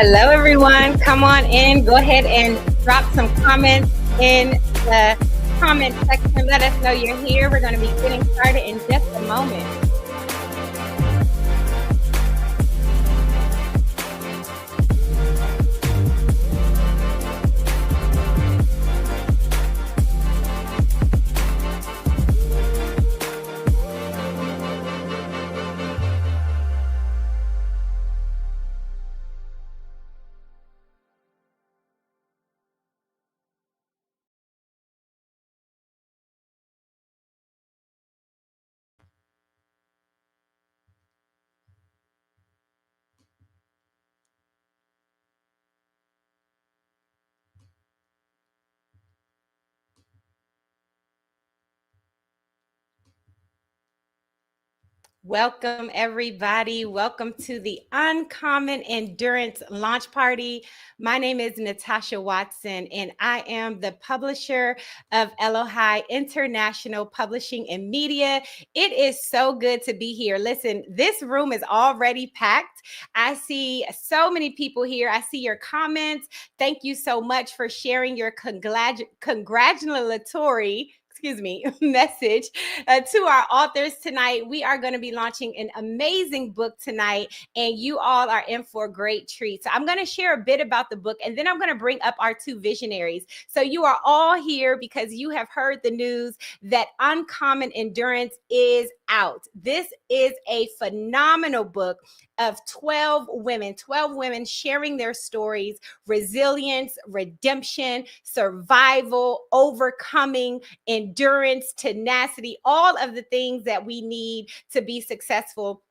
Hello, everyone. Come on in. Go ahead and drop some comments in the comment section. Let us know you're here. We're going to be getting started in just a moment. Welcome, everybody. Welcome to the Uncommon Endurance Launch Party. My name is Natasha Watson, and I am the publisher of Elohai International Publishing and Media. It is so good to be here. Listen, this room is already packed. I see so many people here. I see your comments. Thank you so much for sharing your congratulatory message to our authors tonight. We are going to be launching an amazing book tonight, and you all are in for a great treat. So I'm going to share a bit about the book, and then I'm going to bring up our two visionaries. So you are all here because you have heard the news that Uncommon Endurance is out. This is a phenomenal book of 12 women sharing their stories, resilience, redemption, survival, overcoming, endurance, tenacity, all of the things that we need to be successful.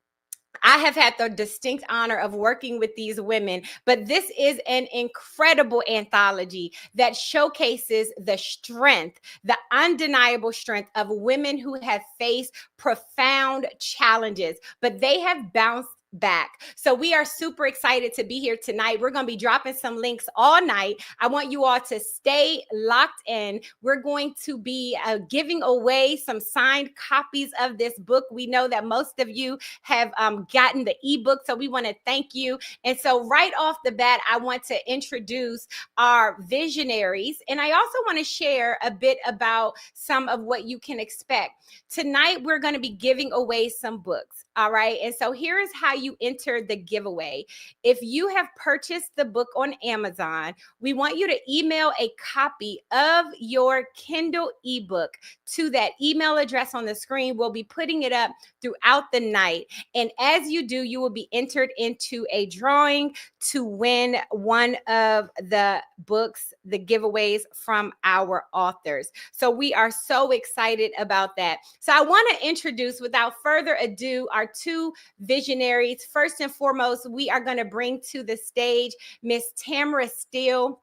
I have had the distinct honor of working with these women, but this is an incredible anthology that showcases the strength, the undeniable strength of women who have faced profound challenges, but they have bounced back. So we are super excited to be here tonight. We're going to be dropping some links all night. I want you all to stay locked in. We're going to be giving away some signed copies of this book. We know that most of you have gotten the ebook, so we want to thank you. And so right off the bat, I want to introduce our visionaries, and I also want to share a bit about some of what you can expect. Tonight, we're going to be giving away some books. All right. And so here is how you enter the giveaway. If you have purchased the book on Amazon, we want you to email a copy of your Kindle ebook to that email address on the screen. We'll be putting it up throughout the night. And as you do, you will be entered into a drawing to win one of the books, the giveaways from our authors. So we are so excited about that. So I want to introduce, without further ado, our two visionaries. First and foremost, we are going to bring to the stage Miss Tamara Steele.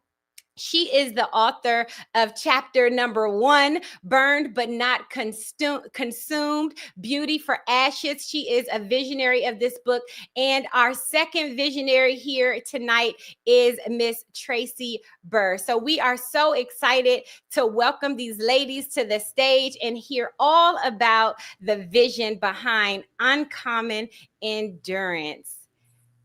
She is the author of chapter number 1, Burned But Not Consumed, Beauty for Ashes. She is a visionary of this book. And our second visionary here tonight is Miss Tracy Burr. So we are so excited to welcome these ladies to the stage and hear all about the vision behind Uncommon Endurance.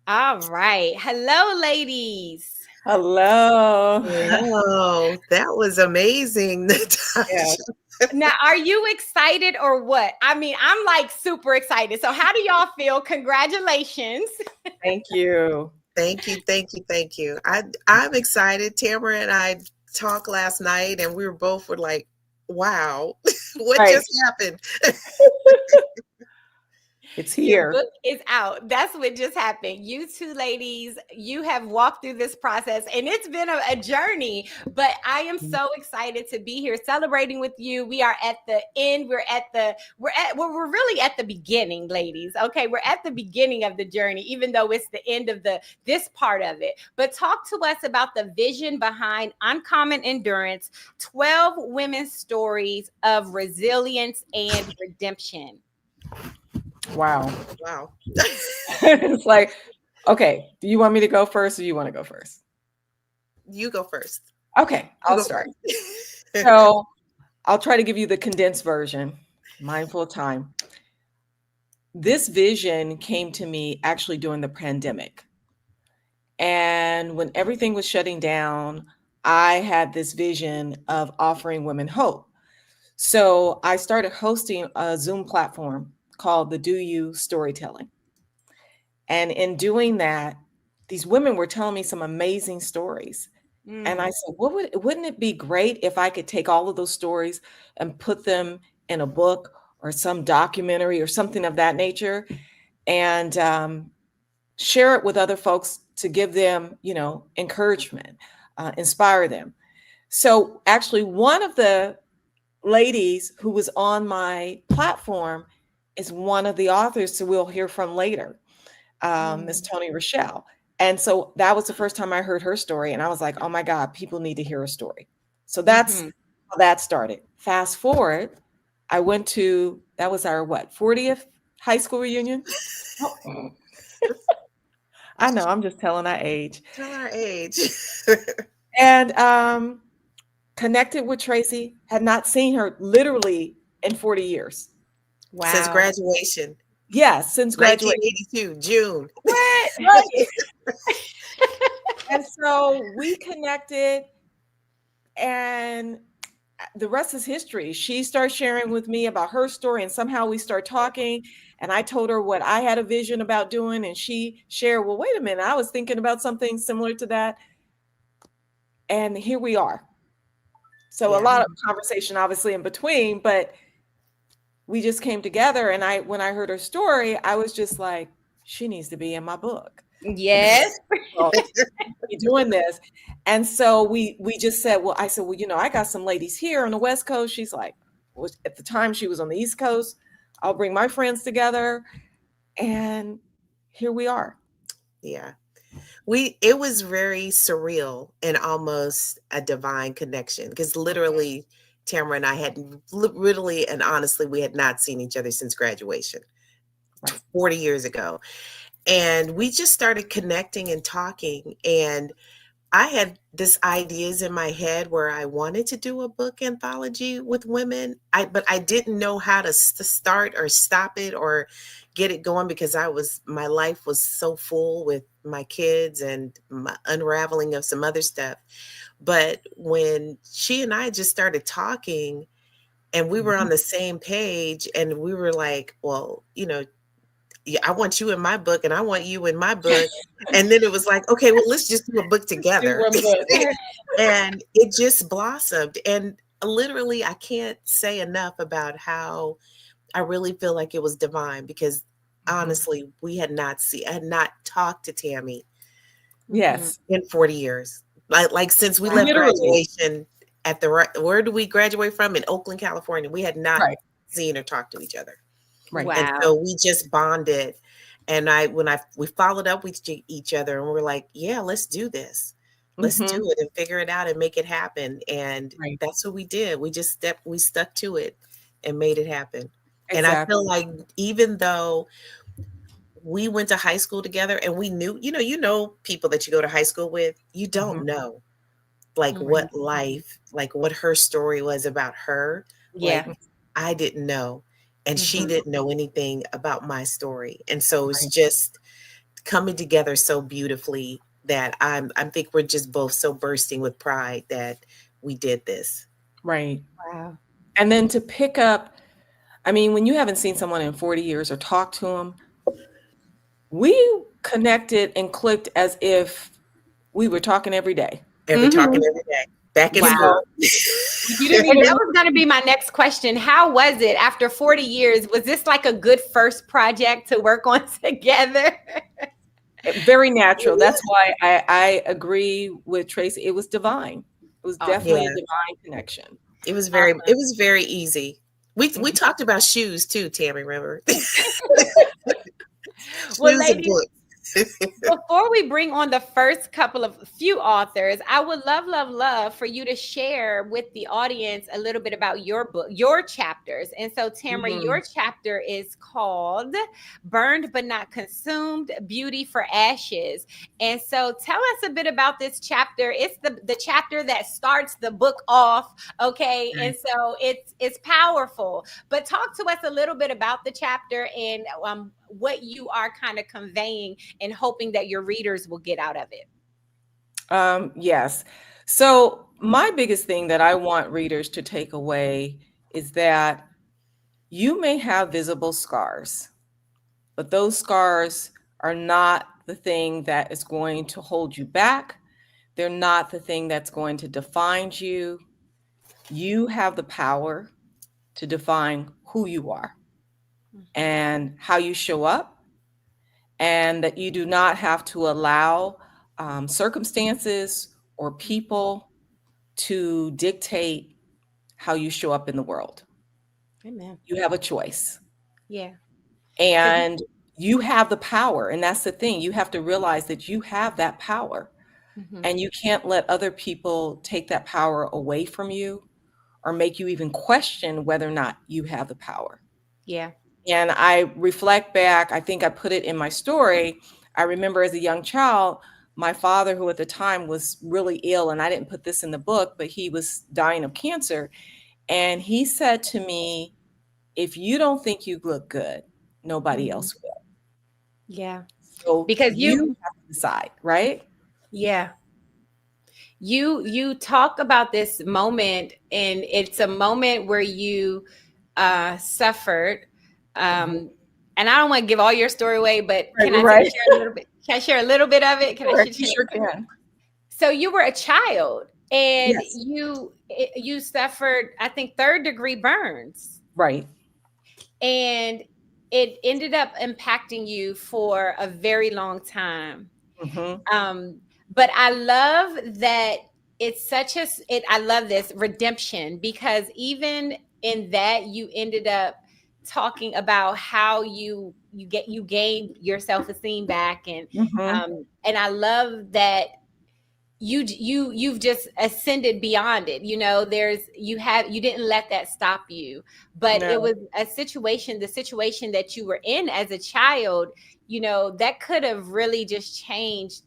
All right. Hello, ladies. Hello. Hello. That was amazing, Natasha. Yeah. Now, are you excited or what? I mean, I'm like super excited. So how do y'all feel? Congratulations. Thank you. Thank you. I'm excited. Tamara and I talked last night and we were both like, wow, what just happened? It's here. Your book is out. That's what just happened. You two ladies, you have walked through this process and it's been a journey, but I am so excited to be here celebrating with you. We are at the end. We're really at the beginning, ladies. Okay. We're at the beginning of the journey, even though it's the end of this part of it. But talk to us about the vision behind Uncommon Endurance, 12 women's stories of resilience and redemption. Wow. It's like, okay, do you want me to go first or do you want to go first? You go first. Okay, I'll start. So I'll try to give you the condensed version, mindful of time. This vision came to me actually during the pandemic. And when everything was shutting down, I had this vision of offering women hope. So I started hosting a Zoom platform called the Do You Storytelling. And in doing that, these women were telling me some amazing stories. And I said, wouldn't it be great if I could take all of those stories and put them in a book or some documentary or something of that nature, and share it with other folks to give them, encouragement, inspire them. So actually, one of the ladies who was on my platform is one of the authors who we'll hear from later, Miss Tony Rochelle. And so that was the first time I heard her story. And I was like, oh my God, people need to hear her story. So that's how that started. Fast forward, I went to, that was our 40th high school reunion? Oh. I know, I'm just telling our age. Tell our age. And connected with Tracy, had not seen her literally in 40 years. Wow. Since graduation. Yes, since graduation. 1982, June. What? Right. And so we connected, and the rest is history. She started sharing with me about her story, and somehow we start talking, and I told her what I had a vision about doing, and she shared, well, wait a minute, I was thinking about something similar to that. And here we are. So a lot of conversation obviously in between, but we just came together. And when I heard her story, I was just like, she needs to be in my book. Yes. So, you're doing this. And so we just said, I said, I got some ladies here on the West Coast. She's like, at the time she was on the East Coast. I'll bring my friends together. And here we are. Yeah. It was very surreal and almost a divine connection, because literally Tamara and I had literally and honestly, we had not seen each other since graduation, 40 years ago. And we just started connecting and talking. And I had this ideas in my head where I wanted to do a book anthology with women, but I didn't know how to start or stop it or get it going, because my life was so full with my kids and my unraveling of some other stuff. But when she and I just started talking and we were on the same page, and we were like, well, I want you in my book and I want you in my book. And then it was like, okay, well, let's just do a book together. And it just blossomed. And literally, I can't say enough about how I really feel like it was divine, because honestly, I had not talked to Tammy in 40 years. Like since we left graduation where did we graduate from? In Oakland, California. We had not seen or talked to each other. Right. Wow. And so we just bonded. And we followed up with each other, and we're like, yeah, let's do this. Let's do it and figure it out and make it happen. And that's what we did. We stuck to it and made it happen. Exactly. And I feel like even though we went to high school together and we knew, people that you go to high school with, you don't know what life, what her story was about her. Yeah. Like, I didn't know. And she didn't know anything about my story. And so it's just coming together so beautifully that I think we're just both so bursting with pride that we did this. Right. Wow. And then to pick up, when you haven't seen someone in 40 years or talked to them, we connected and clicked as if we were talking every day. Talking every day. Back in school. And that was going to be my next question. How was it after 40 years? Was this like a good first project to work on together? Very natural. That's why I agree with Tracy. It was divine. It was definitely a divine connection. It was very easy. We talked about shoes too, Tammy, remember? Well, ladies, before we bring on the first few authors, I would love for you to share with the audience a little bit about your book, your chapters. And so, Tamara, your chapter is called Burned But Not Consumed, Beauty for Ashes. And so tell us a bit about this chapter. It's the chapter that starts the book off, okay? And so it's powerful. But talk to us a little bit about the chapter and what you are kind of conveying and hoping that your readers will get out of it. Yes. So my biggest thing that I want readers to take away is that you may have visible scars, but those scars are not the thing that is going to hold you back. They're not the thing that's going to define you. You have the power to define who you are Mhm. and how you show up, and that you do not have to allow circumstances or people to dictate how you show up in the world. Amen. You have a choice, Yeah. Because and you have the power. And that's the thing. You have to realize that you have that power, and you can't let other people take that power away from you or make you even question whether or not you have the power. yeah. And I reflect back, I think I put it in my story. I remember as a young child, my father, who at the time was really ill, and I didn't put this in the book, but he was dying of cancer. And he said to me, if you don't think you look good, nobody Mhm. else will. Yeah. So Because you have to decide, right? yeah, you talk about this moment, and it's a moment where you suffered. Mhm. Um, and I don't want to give all your story away, but Right, can I right. share a little bit? Can I share a little bit of it? Can I Sure, share? you sure can. So you were a child, and Yes, you suffered, I think, third degree burns, right. and it ended up impacting you for a very long time. Hmm. Um, but I love that it's such a I love this redemption, because even in that you ended up talking about how you gained your self-esteem back, Hmm. and I love that you've just ascended beyond it. You didn't let that stop you, but it No, was a situation, the situation that you were in as a child, that could have really just changed,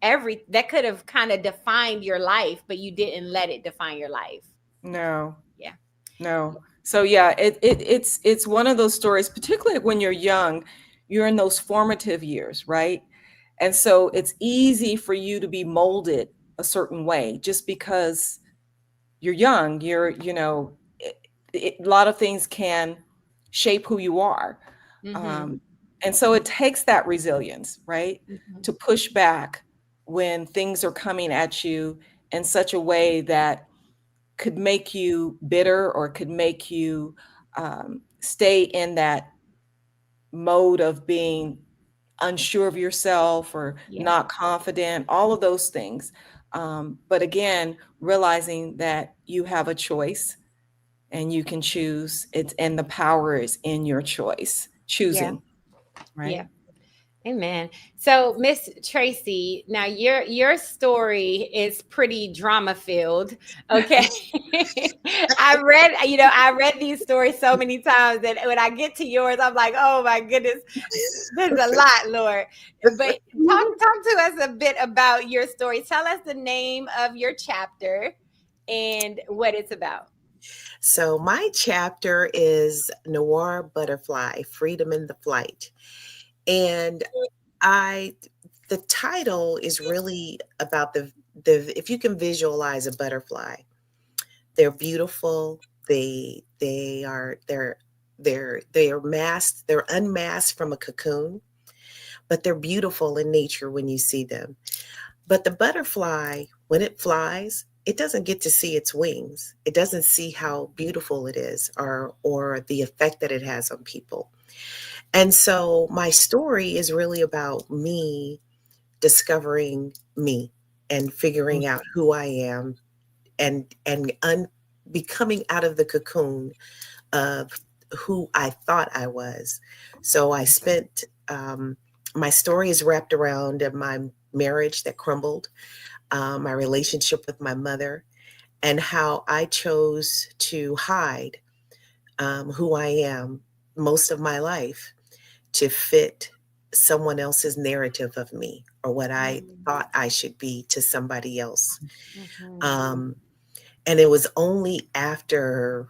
every that could have kind of defined your life, but you didn't let it define your life. no. Yeah. No. So yeah, it's one of those stories, particularly when you're young, you're in those formative years, right? And so it's easy for you to be molded a certain way just because you're young. A lot of things can shape who you are. Mm-hmm. Um, and so it takes that resilience, right? Mm-hmm. To push back when things are coming at you in such a way that could make you bitter or could make you stay in that mode of being unsure of yourself or Yeah. not confident, all of those things. But again, realizing that you have a choice and you can choose it, and the power is in your choice, Yeah. choosing, right? Yeah. Amen. So, Miss Tracy, now your story is pretty drama filled. Okay. I read these stories so many times that when I get to yours, I'm like, oh my goodness, there's a lot, Lord. But talk to us a bit about your story. Tell us the name of your chapter and what it's about. So my chapter is Noir Butterfly, Freedom in the Flight. And I the title is really about the if you can visualize a butterfly, they're beautiful. They are masked, they're unmasked from a cocoon, but they're beautiful in nature when you see them. But the butterfly, when it flies, it doesn't get to see its wings. It doesn't see how beautiful it is, or the effect that it has on people. And so my story is really about me discovering me and figuring out who I am, and becoming out of the cocoon of who I thought I was. So I spent my story is wrapped around my marriage that crumbled, my relationship with my mother, and how I chose to hide who I am most of my life to fit someone else's narrative of me, or what I thought I should be to somebody else. Mhm. Um, and it was only after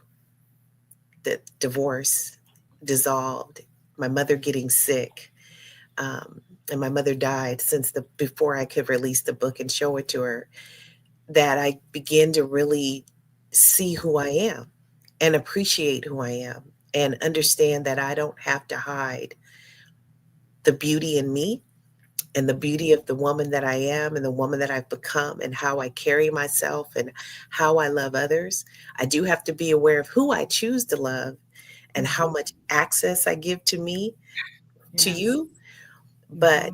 the divorce dissolved, my mother getting sick, and my mother died before I could release the book and show it to her, that I began to really see who I am and appreciate who I am and understand that I don't have to hide the beauty in me and the beauty of the woman that I am and the woman that I've become and how I carry myself and how I love others. I do have to be aware of who I choose to love and how much access I give to me, to Yes. you. But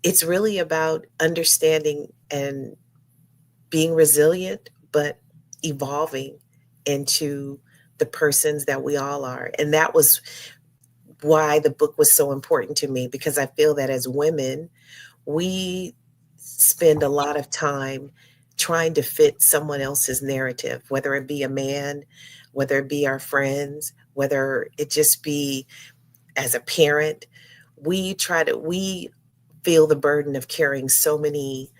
it's really about understanding and being resilient, but evolving into the persons that we all are. And that was why the book was so important to me, because I feel that as women, we spend a lot of time trying to fit someone else's narrative, whether it be a man, whether it be our friends, whether it just be as a parent. We feel the burden of carrying so many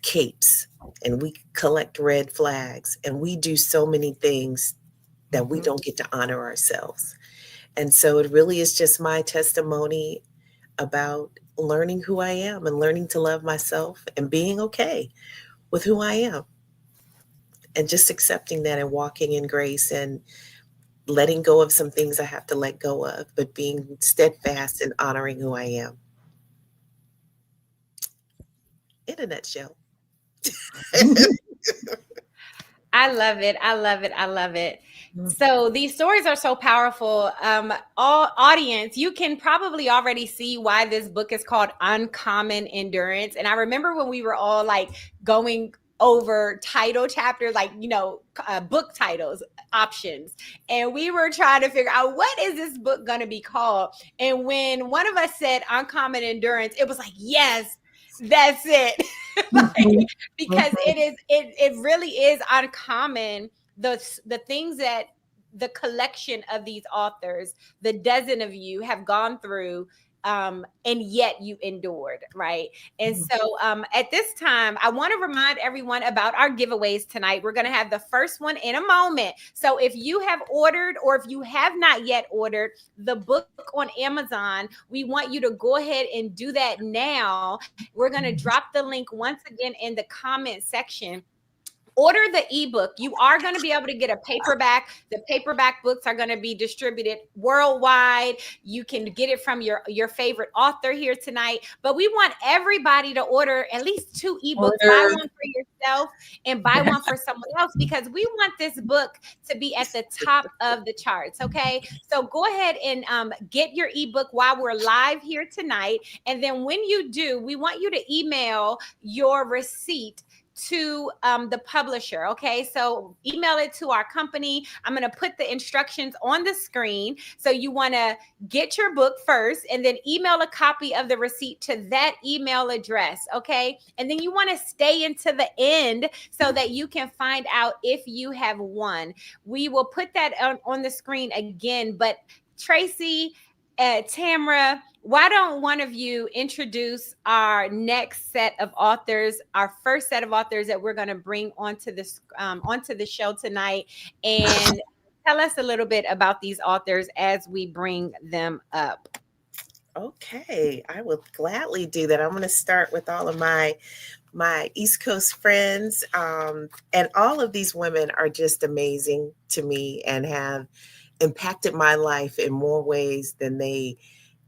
capes, and we collect red flags, and we do so many things that we don't get to honor ourselves. And so it really is just my testimony about learning who I am and learning to love myself and being okay with who I am and just accepting that and walking in grace and letting go of some things I have to let go of, but being steadfast and honoring who I am. In a nutshell. I love it. I love it. I love it. So these stories are so powerful. All audience, you can probably already see why this book is called Uncommon Endurance. And I remember when we were all like going over title chapters, like, book titles, options. And we were trying to figure out, what is this book going to be called? And when one of us said Uncommon Endurance, it was like, yes, that's it. Like, because it really is uncommon, the things that the collection of these authors, the dozen of you, have gone through, and yet you endured, right? And so at this time, I want to remind everyone about our giveaways tonight. We're going to have the first one in a moment. So if you have ordered, or if you have not yet ordered the book on Amazon, we want you to go ahead and do that now. We're going to drop the link once again in the comment section. Order the ebook. You are going to be able to get a paperback. The paperback books are going to be distributed worldwide. You can get it from your favorite author here tonight. But we want everybody to order at least 2 ebooks. Buy one for yourself and buy one for someone else, because we want this book to be at the top of the charts. Okay, so go ahead and get your ebook while we're live here tonight. And then when you do, we want you to email your receipt to the publisher. Okay, so email it to our company. I'm going to put the instructions on the screen. So you want to get your book first, and then email a copy of the receipt to that email address. Okay, and then you want to stay into the end so that you can find out if you have won. We will put that on the screen again. But Tracy, Tamra, why don't one of you introduce our next set of authors, our first set of authors that we're going to bring onto the show tonight, and tell us a little bit about these authors as we bring them up. Okay, I will gladly do that. I'm going to start with all of my East Coast friends, and all of these women are just amazing to me and have impacted my life in more ways than they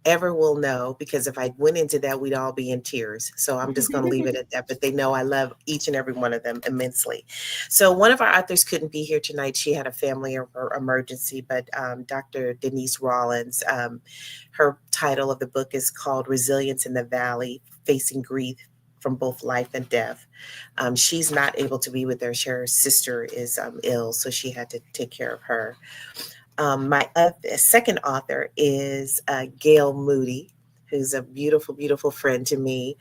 ever will know, because if I went into that, we'd all be in tears. So I'm just going to leave it at that. But they know I love each and every one of them immensely. So one of our authors couldn't be here tonight. She had a family emergency, but Dr. Denise Rollins, her title of the book is called Resilience in the Valley, Facing Grief from Both Life and Death. She's not able to be with her. Her sister is ill, so she had to take care of her. My second author is Gail Moody, who's a beautiful, beautiful friend to me.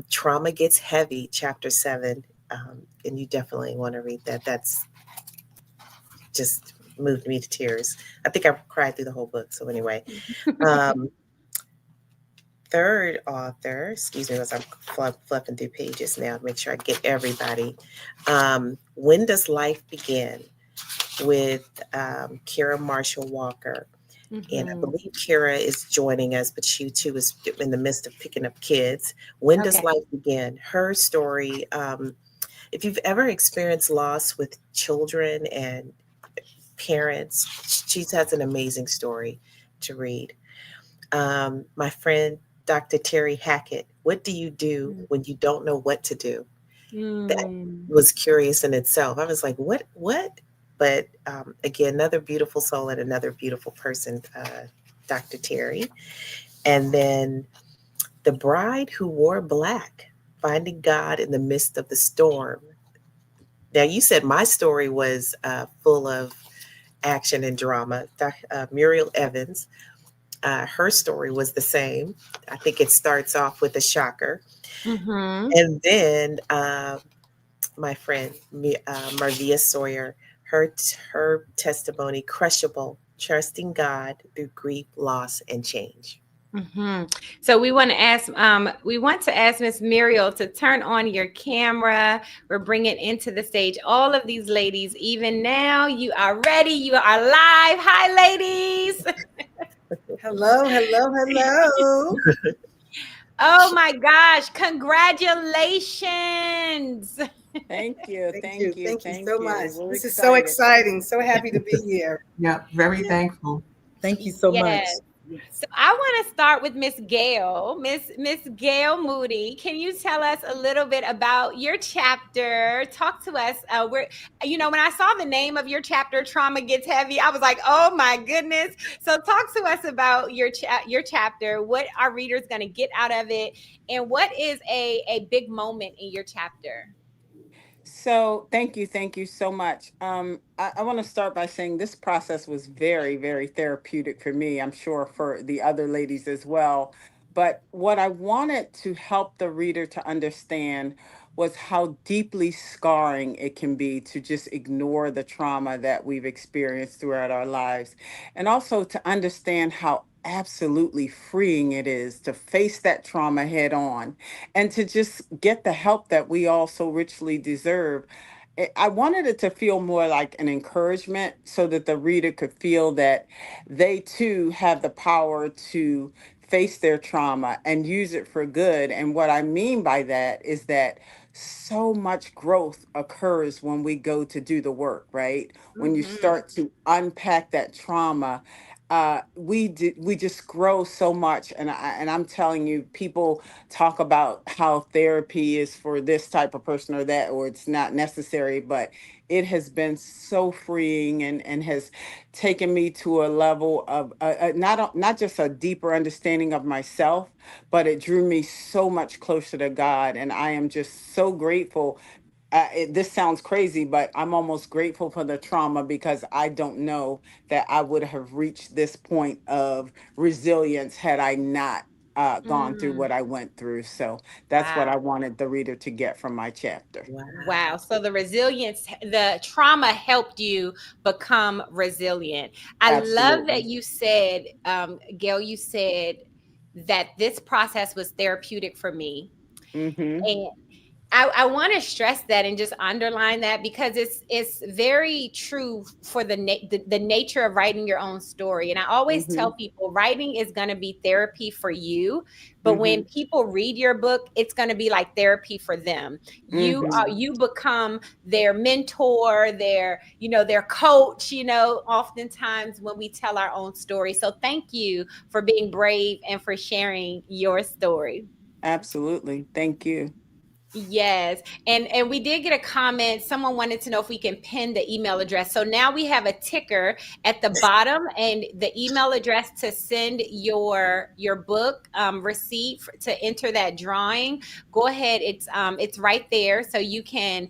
Trauma Gets Heavy, Chapter 7. And you definitely want to read that. That's just moved me to tears. I think I cried through the whole book. So anyway, third author, excuse me, as I'm flipping through pages now to make sure I get everybody. When Does Life Begin? With Kira Marshall Walker. And I Mhm. believe Kara is joining us, but she too is in the midst of picking up kids. When does Okay. life begin? Her story. If you've ever experienced loss with children and parents, she has an amazing story to read. My friend Dr. Terry Hackett, what do you do when you don't know what to do? That Mm. was curious in itself. I was like, what? But again, another beautiful soul and another beautiful person, Dr. Terry. And then the bride who wore black, finding God in the midst of the storm. Now, you said my story was full of action and drama. Muriel Evans, her story was the same. I think it starts off with a shocker. Mhm. And then my friend, Marvia Sawyer, her testimony, crushable, trusting God through grief, loss, and change. Hmm. So we want to ask Miss Muriel to turn on your camera. We're bringing into the stage all of these ladies. Even now, you are ready. You are live. Hi, ladies. Hello, hello, hello. Oh my gosh! Congratulations. Thank you. Thank you. Thank you. Thank you Thank so you. much. We're This is so excited. exciting. So happy to be here. Yeah, very thankful. Thank you so much. Yes. Yes. So I want to start with Miss Gail. Miss Gail Moody. Can you tell us a little bit about your chapter? Talk to us. When I saw the name of your chapter, Trauma Gets Heavy, I was like, oh my goodness. So talk to us about your chapter. What are readers going to get out of it, and what is a big moment in your chapter? So thank you so much. I want to start by saying this process was very, very therapeutic for me. I'm sure for the other ladies as well. But what I wanted to help the reader to understand was how deeply scarring it can be to just ignore the trauma that we've experienced throughout our lives. And also to understand how absolutely freeing it is to face that trauma head on and to just get the help that we all so richly deserve. I wanted it to feel more like an encouragement so that the reader could feel that they too have the power to face their trauma and use it for good. And what I mean by that is that so much growth occurs when we go to do the work, right? When you Mm-hmm. start to unpack that trauma, we just grow so much. And I'm telling you, people talk about how therapy is for this type of person or that, or it's not necessary, but it has been so freeing and has taken me to a level of not just a deeper understanding of myself, but it drew me so much closer to God. And I am just so grateful. This sounds crazy, but I'm almost grateful for the trauma because I don't know that I would have reached this point of resilience had I not gone through Mm. what I went through. So that's what Wow. I wanted the reader to get from my chapter. Wow. Wow. So the resilience, the trauma helped you become resilient. I love that Absolutely. you said, Gail, you said that this process was therapeutic for me. Mm-hmm. And I want to stress that and just underline that because it's very true for the nature of writing your own story. And I always Mm-hmm. tell people writing is going to be therapy for you, but when Mm-hmm. people read your book, it's going to be like therapy for them. Mm-hmm. You become their mentor, their coach. Oftentimes when we tell our own story. So thank you for being brave and for sharing your story. Absolutely. Thank you. Yes. And we did get a comment. Someone wanted to know if we can pin the email address. So now we have a ticker at the bottom and the email address to send your book receipt to enter that drawing. Go ahead. It's right there. So you can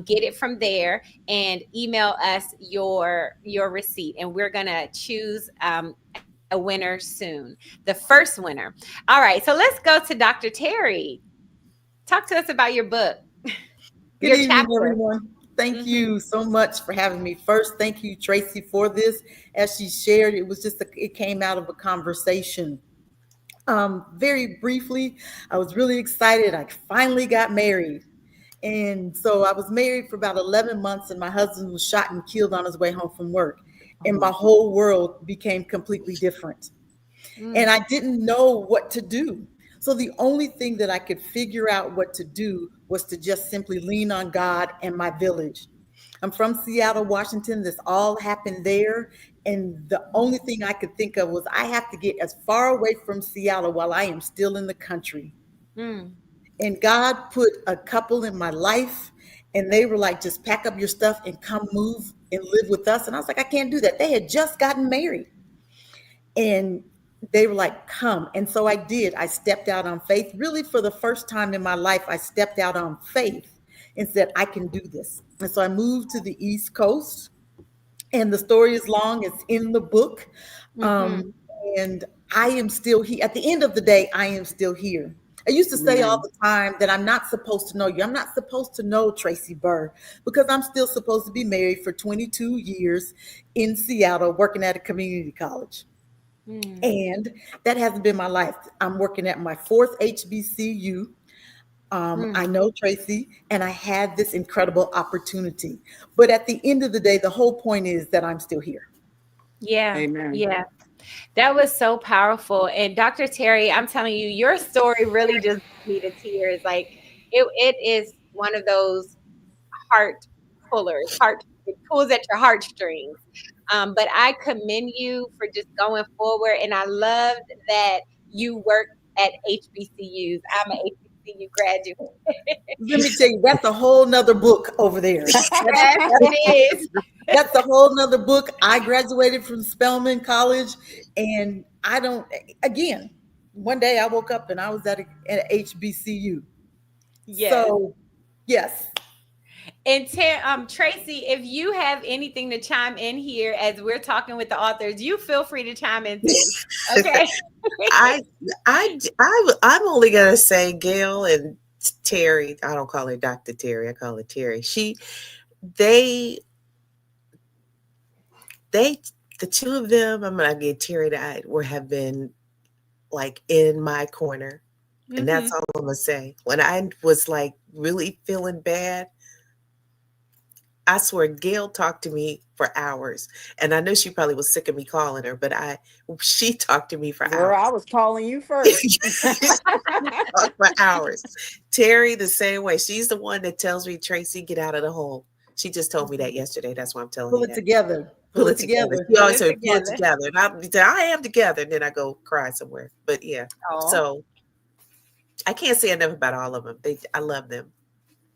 get it from there and email us your receipt. And we're gonna choose a winner soon. The first winner. All right. So let's go to Dr. Terry. Talk to us about your book, Good your evening, chapter. everyone. Thank Mhm. you so much for having me. First, thank you, Tracy, for this. As she shared, it was it came out of a conversation. Very briefly, I was really excited. I finally got married. And so I was married for about 11 months, and my husband was shot and killed on his way home from work. and my whole world became completely different. And I didn't know what to do. So the only thing that I could figure out what to do was to just simply lean on God and my village. I'm from Seattle, Washington. This all happened there. And the only thing I could think of was I have to get as far away from Seattle while I am still in the country. Mm. And God put a couple in my life, and they were like, just pack up your stuff and come move and live with us. And I was like, I can't do that. They had just gotten married. And they were like, come. And so I did. I stepped out on faith. Really, for the first time in my life, I stepped out on faith and said, I can do this. And so I moved to the East Coast. And the story is long, it's in the book. Mm-hmm. And I am still here. At the end of the day, I am still here. I used to say all the time that I'm not supposed to know you. I'm not supposed to know Tracy Burr because I'm still supposed to be married for 22 years in Seattle, working at a community college. And that hasn't been my life. I'm working at my fourth HBCU. I know Tracy, and I had this incredible opportunity. But at the end of the day, the whole point is that I'm still here. Yeah. Amen. Yeah. That was so powerful. And Dr. Terry, I'm telling you, your story really just brought me to tears. Like it is one of those heart it pulls at your heartstrings. But I commend you for just going forward. And I loved that you work at HBCUs. I'm an HBCU graduate. Let me tell you, that's a whole nother book over there. Yes, it is. That's a whole nother book. I graduated from Spelman College, and I don't, again, one day I woke up and I was at an HBCU. Yes. So, yes. And Tracy, if you have anything to chime in here as we're talking with the authors, you feel free to chime in too. Okay. I'm only gonna say Gail and Terry. I don't call her Dr. Terry. I call her Terry. They, the two of them. I'm gonna get Terry to have been like in my corner, and that's all I'm gonna say. When I was like really feeling bad, I swear Gail talked to me for hours. And I know she probably was sick of me calling her, but she talked to me for Girl, hours. I was calling you first. For hours. Terry, the same way. She's the one that tells me, Tracy, get out of the hole. She just told me that yesterday. That's why I'm telling Pull you it that. together. Pull it together. She always said, pull it together. And I am together. And then I go cry somewhere. But yeah. Aww. So I can't say enough about all of them. I love them.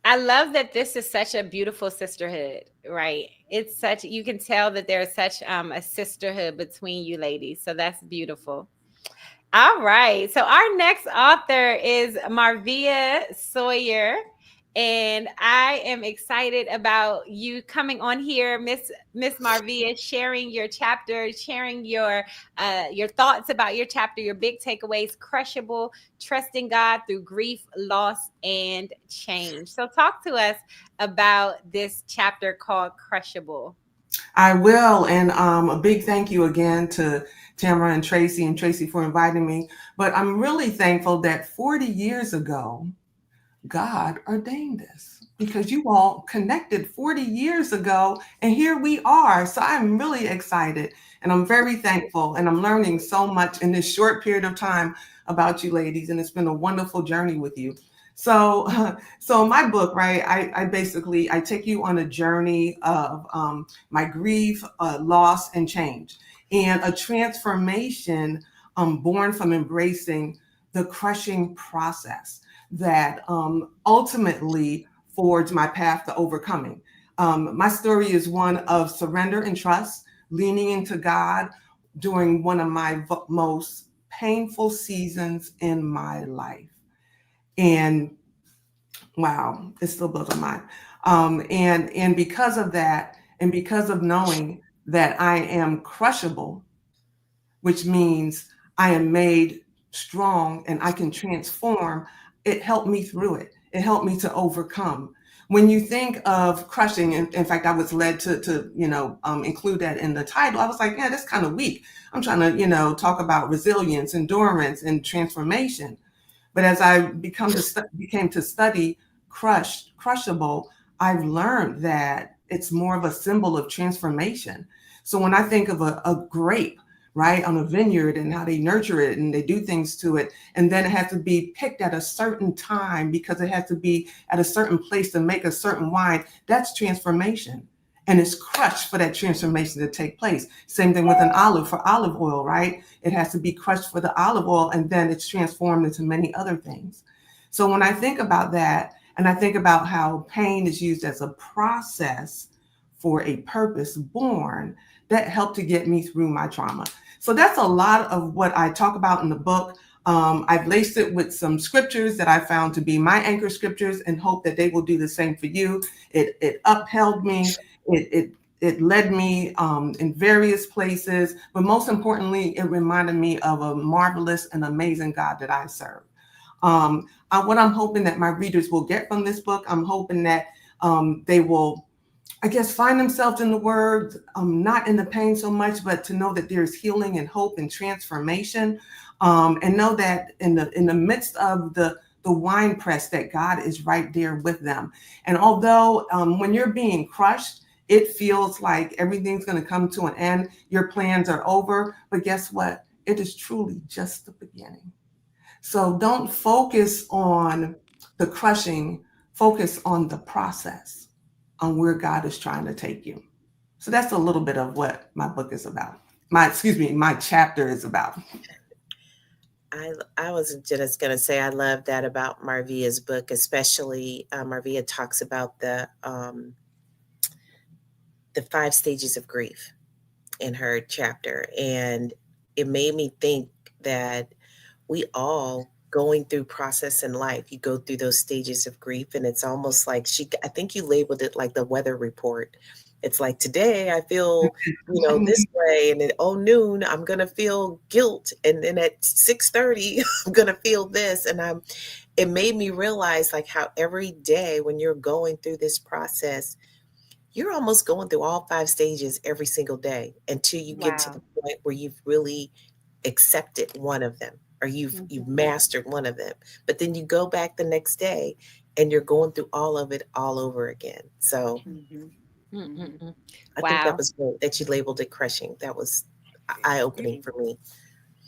I love that this is such a beautiful sisterhood, right? It's such, you can tell that there's such a sisterhood between you ladies. So that's beautiful. All right. So our next author is Marvia Sawyer. And I am excited about you coming on here, Miss Marvia, sharing your chapter, sharing your thoughts about your chapter, your big takeaways, crushable, trusting God through grief, loss, and change. So talk to us about this chapter called Crushable. I will. And a big thank you again to Tamara and Tracy for inviting me. But I'm really thankful that 40 years ago, God ordained this because you all connected 40 years ago and here we are. So I'm really excited and I'm very thankful and I'm learning so much in this short period of time about you ladies. And it's been a wonderful journey with you. So my book, right, I take you on a journey of my grief, loss, and change, and a transformation born from embracing the crushing process that ultimately forged my path to overcoming. My story is one of surrender and trust, leaning into God during one of my most painful seasons in my life. And wow, it still blows my mind. And because of that, and because of knowing that I am crushable, which means I am made strong and I can transform, it helped me through it. It helped me to overcome. When you think of crushing, in fact, I was led to include that in the title. I was like, yeah, that's kind of weak. I'm trying to, talk about resilience, endurance, and transformation. But as I became to study crushable, I've learned that it's more of a symbol of transformation. So when I think of a grape, right, on a vineyard and how they nurture it and they do things to it, and then it has to be picked at a certain time because it has to be at a certain place to make a certain wine, that's transformation. And it's crushed for that transformation to take place. Same thing with an olive, for olive oil, right? It has to be crushed for the olive oil, and then it's transformed into many other things. So when I think about that, and I think about how pain is used as a process for a purpose born, that helped to get me through my trauma. So that's a lot of what I talk about in the book. I've laced it with some scriptures that I found to be my anchor scriptures and hope that they will do the same for you. It upheld me. It led me in various places, but most importantly, it reminded me of a marvelous and amazing God that I serve. What I'm hoping that my readers will get from this book, I'm hoping that they will, I guess, find themselves in the word, not in the pain so much, but to know that there's healing and hope and transformation, and know that in the midst of the wine press, that God is right there with them. And although when you're being crushed, it feels like everything's going to come to an end, your plans are over, but guess what? It is truly just the beginning. So don't focus on the crushing, focus on the process, on where God is trying to take you. So that's a little bit of what my book is about. My chapter is about. I was just going to say, I love that about Marvia's book, especially Marvia talks about the 5 stages of grief in her chapter. And it made me think that we all going through process in life, you go through those stages of grief, and it's almost like I think you labeled it like the weather report. It's like, today I feel, this way, and at noon I'm gonna feel guilt, and then at 6:30 I'm gonna feel this, and it made me realize like how every day when you're going through this process, you're almost going through all 5 stages every single day until you get to the point where you've really accepted one of them, or you've mastered one of them. But then you go back the next day and you're going through all of it all over again. So I think that was great that you labeled it crushing. That was eye-opening for me.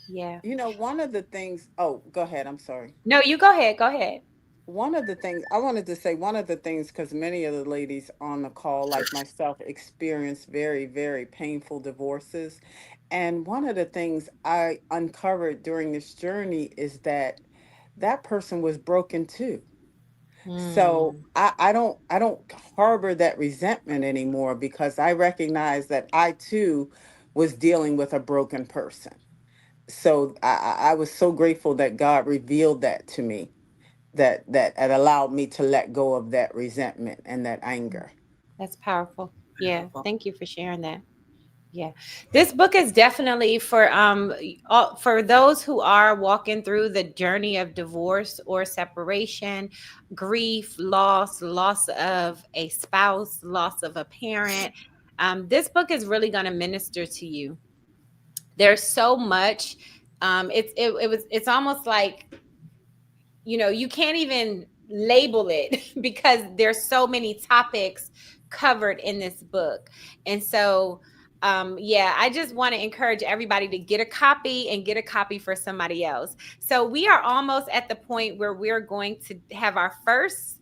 Yeah. One of the things, oh, go ahead. I'm sorry. No, you go ahead. Go ahead. One of the things I wanted to say, because many of the ladies on the call, like myself, experienced very, very painful divorces. And one of the things I uncovered during this journey is that that person was broken too. So I don't harbor that resentment anymore, because I recognize that I too was dealing with a broken person. So I was so grateful that God revealed that to me, that it allowed me to let go of that resentment and that anger. That's powerful. Yeah. Thank you for sharing that. Yeah. This book is definitely for those who are walking through the journey of divorce or separation, grief, loss of a spouse, loss of a parent. This book is really going to minister to you. There's so much. It's almost like, you can't even label it because there's so many topics covered in this book. And so I just want to encourage everybody to get a copy and get a copy for somebody else. So we are almost at the point where we're going to have our first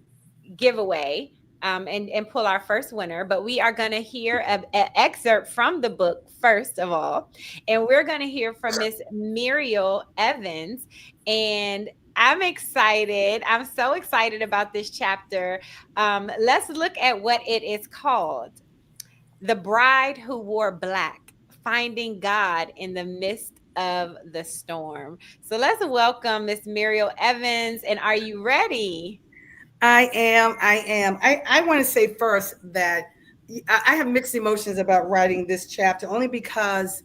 giveaway, and pull our first winner. But we are going to hear an excerpt from the book first of all, and we're going to hear from Miss Muriel Evans. And I'm excited. I'm so excited about this chapter. Let's look at what it is called: The Bride Who Wore Black, Finding God in the Midst of the Storm. So let's welcome Miss Muriel Evans. And are you ready? I am. I want to say first that I have mixed emotions about writing this chapter, only because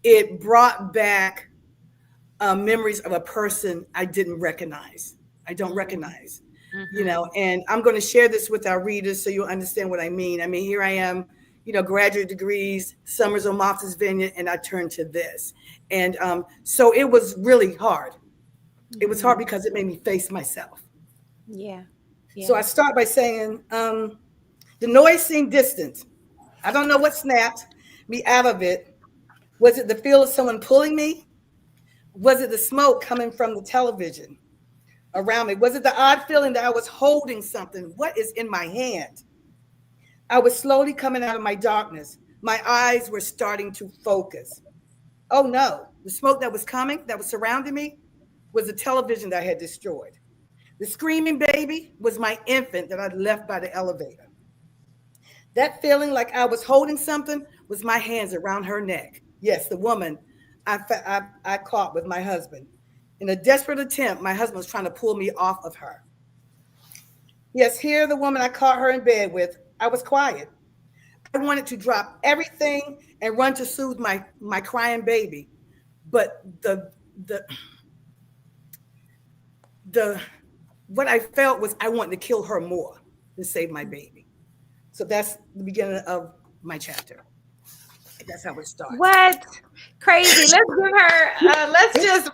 it brought back memories of a person I didn't recognize. I don't recognize, and I'm going to share this with our readers so you'll understand what I mean. I mean, here I am, graduate degrees, summers on Martha's Vineyard, and I turned to this. And so it was really hard. It was hard because it made me face myself. Yeah. So I start by saying, the noise seemed distant. I don't know what snapped, me out of it? Was it the feel of someone pulling me? Was it the smoke coming from the television around me? Was it the odd feeling that I was holding something? What is in my hand? I was slowly coming out of my darkness. My eyes were starting to focus. Oh no, the smoke that was coming, that was surrounding me, was the television that I had destroyed. The screaming baby was my infant that I'd left by the elevator. That feeling like I was holding something was my hands around her neck. Yes, the woman I caught with my husband. In a desperate attempt, my husband was trying to pull me off of her. Yes, here the woman I caught her in bed with, I was quiet. I wanted to drop everything and run to soothe my crying baby. But the what I felt was I wanted to kill her more than save my baby. So that's the beginning of my chapter. That's how it starts. What? Crazy. Let's give her, let's just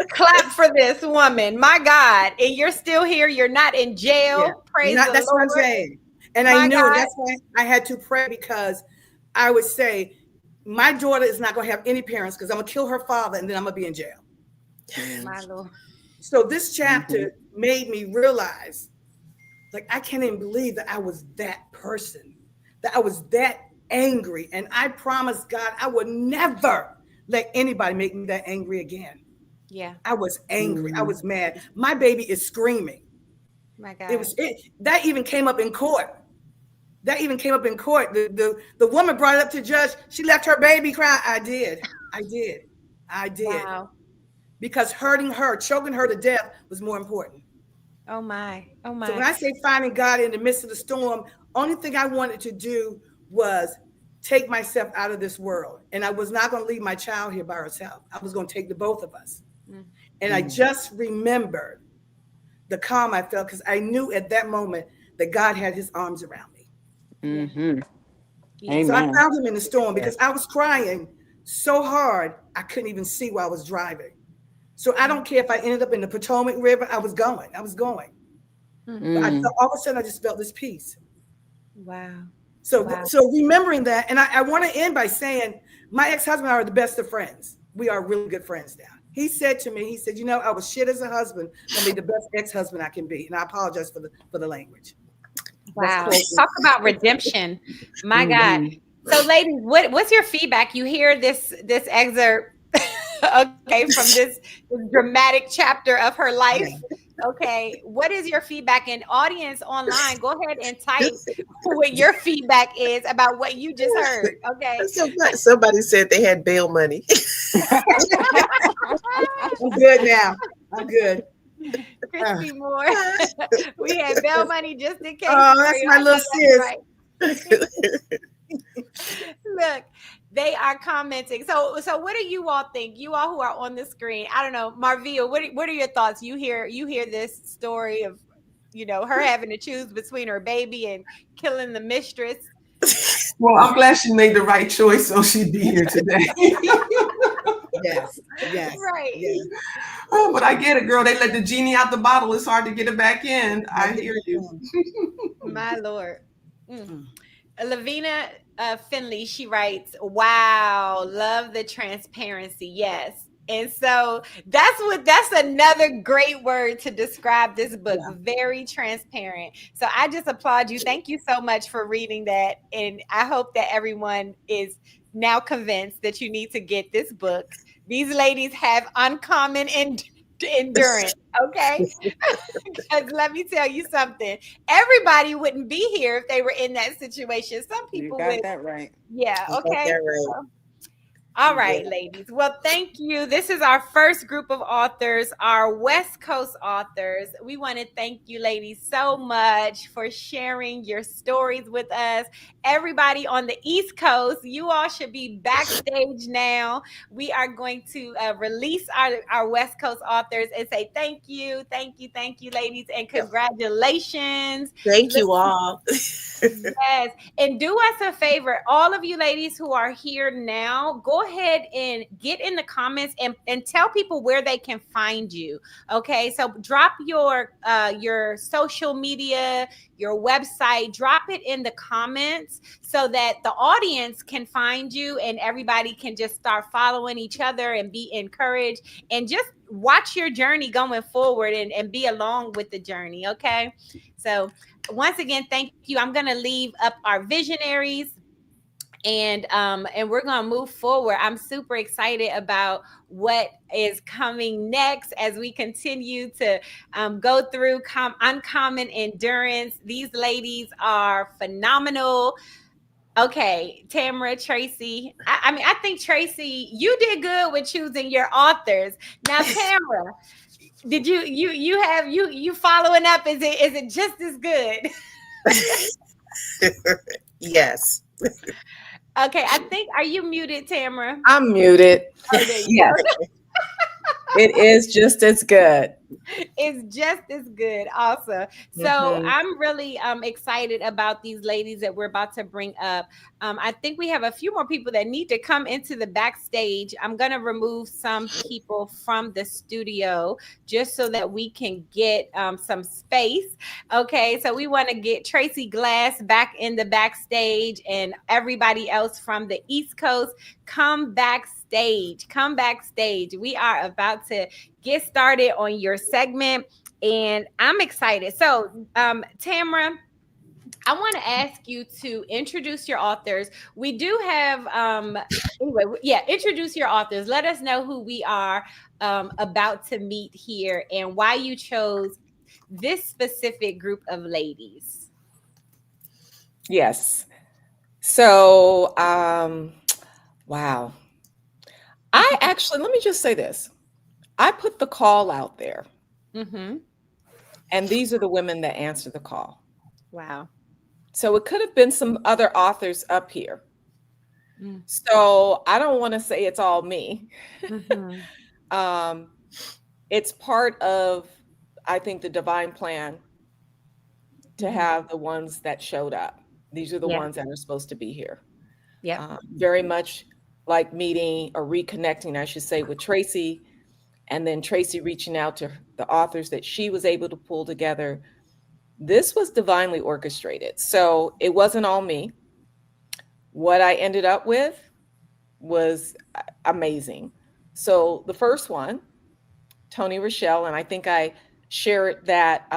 clap for this woman. My God. And you're still here. You're not in jail. Yeah. Praise the That's Lord. what I'm saying. And My I knew God. that's why I had to pray, because I would say, my daughter is not going to have any parents because I'm going to kill her father and then I'm going to be in jail. My Lord. So this chapter made me realize, like, I can't even believe that I was that person, that I was that angry. And I promised God I would never let anybody make me that angry again. Yeah. I was angry. I was mad. My baby is screaming. My God. That even came up in court. The woman brought it up to the judge. She left her baby cry. I did. Wow. Because hurting her, choking her to death was more important. Oh my. Oh my. So when I say finding God in the midst of the storm, only thing I wanted to do was take myself out of this world. And I was not going to leave my child here by herself. I was going to take the both of us. And I just remembered the calm I felt, because I knew at that moment that God had his arms around me. Amen. So I found him in the storm because I was crying so hard I couldn't even see while I was driving. So I don't care if I ended up in the Potomac River. I was going. But I felt, all of a sudden I just felt this peace. Wow. So remembering that, and I want to end by saying my ex-husband and I are the best of friends. We are really good friends now. He said to me, I was shit as a husband, but be the best ex-husband I can be. And I apologize for the language. Wow. Talk about redemption. My God. So ladies, what's your feedback? You hear this excerpt, okay, from this dramatic chapter of her life. Okay. What is your feedback? And audience online, go ahead and type what your feedback is about what you just heard. Okay. Somebody said they had bail money. I'm good now. I'm good. Christy Moore. We had bail money just in case. Oh, that's my little sis. Right. Look, they are commenting. So what do you all think? You all who are on the screen. I don't know, Marvia, what are your thoughts? You hear this story of, her having to choose between her baby and killing the mistress. Well, I'm glad she made the right choice, so she'd be here today. Yes. Right. Yes. Oh, but I get it, girl. They let the genie out the bottle. It's hard to get it back in. I hear you. My Lord. Lavina Finley, she writes, wow, love the transparency. Yes. And so that's another great word to describe this book. Yeah. Very transparent. So I just applaud you. Thank you so much for reading that. And I hope that everyone is now convinced that you need to get this book. These ladies have uncommon endurance. Okay. Because let me tell you something. Everybody wouldn't be here if they were in that situation. Some people you got that right. Yeah. Okay. That right. All right, ladies. Well, thank you. This is our first group of authors, our West Coast authors. We want to thank you, ladies, so much for sharing your stories with us. Everybody on the East Coast, you all should be backstage now. We are going to release our West Coast authors and say thank you, ladies, and congratulations. Thank you all. Yes. And do us a favor, all of you ladies who are here now, go go ahead and get in the comments and tell people where they can find you. Okay, so drop your social media, your website, drop it in the comments so that the audience can find you and everybody can just start following each other and be encouraged and just watch your journey going forward and be along with the journey. Okay, so once again, thank you. I'm going to leave up our visionaries and we're gonna move forward. I'm super excited about what is coming next as we continue to go through uncommon endurance. These ladies are phenomenal. Okay, Tamara, Tracy. I mean, I think Tracy, you did good with choosing your authors. Now, Tamara, did you following up? Is it just as good? Yes. Okay, I think, are you muted, Tamara? I'm muted. Oh, there you Yes, go. it is just as good. It's just as good. Awesome. So Mhm. I'm really excited about these ladies that we're about to bring up. I think we have a few more people that need to come into the backstage. I'm going to remove some people from the studio just so that we can get some space. Okay, so we want to get Tracy Glass back in the backstage and everybody else from the East Coast. Come backstage. Come backstage. We are about to get started on your segment and I'm excited. So, Tamara, I want to ask you to introduce your authors. We do have anyway, yeah, introduce your authors. Let us know who we are about to meet here and why you chose this specific group of ladies. Yes. So, wow. I actually, let me just say this. I put the call out there, Mm-hmm. and these are the women that answer the call. Wow. So it could have been some other authors up here. Mm. So I don't want to say it's all me. Mm-hmm. um, it's part of, I think, the divine plan to Mm-hmm. have the ones that showed up. These are the Yeah. ones that are supposed to be here. Yep. Very much like meeting or reconnecting, I should say, with Tracy, and then Tracy reaching out to the authors that she was able to pull together. This was divinely orchestrated. So it wasn't all me. What I ended up with was amazing. So the first one, Tony Rochelle, and I think I shared that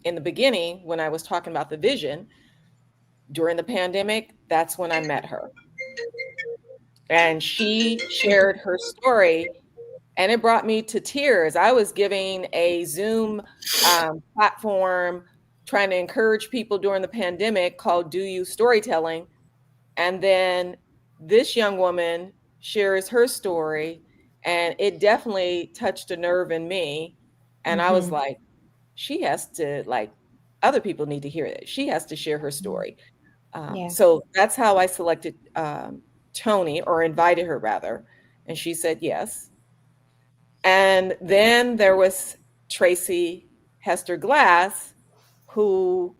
in the beginning when I was talking about the vision during the pandemic. That's when I met her. And she shared her story, and it brought me to tears. I was giving a Zoom platform trying to encourage people during the pandemic called Do You Storytelling. And then this young woman shares her story, and it definitely touched a nerve in me. And I was Mm-hmm. like, she has to, like, other people need to hear it. She has to share her story. Yeah. So that's how I selected Tony, or invited her rather. And she said yes. And then there was Tracy Hester Glass, who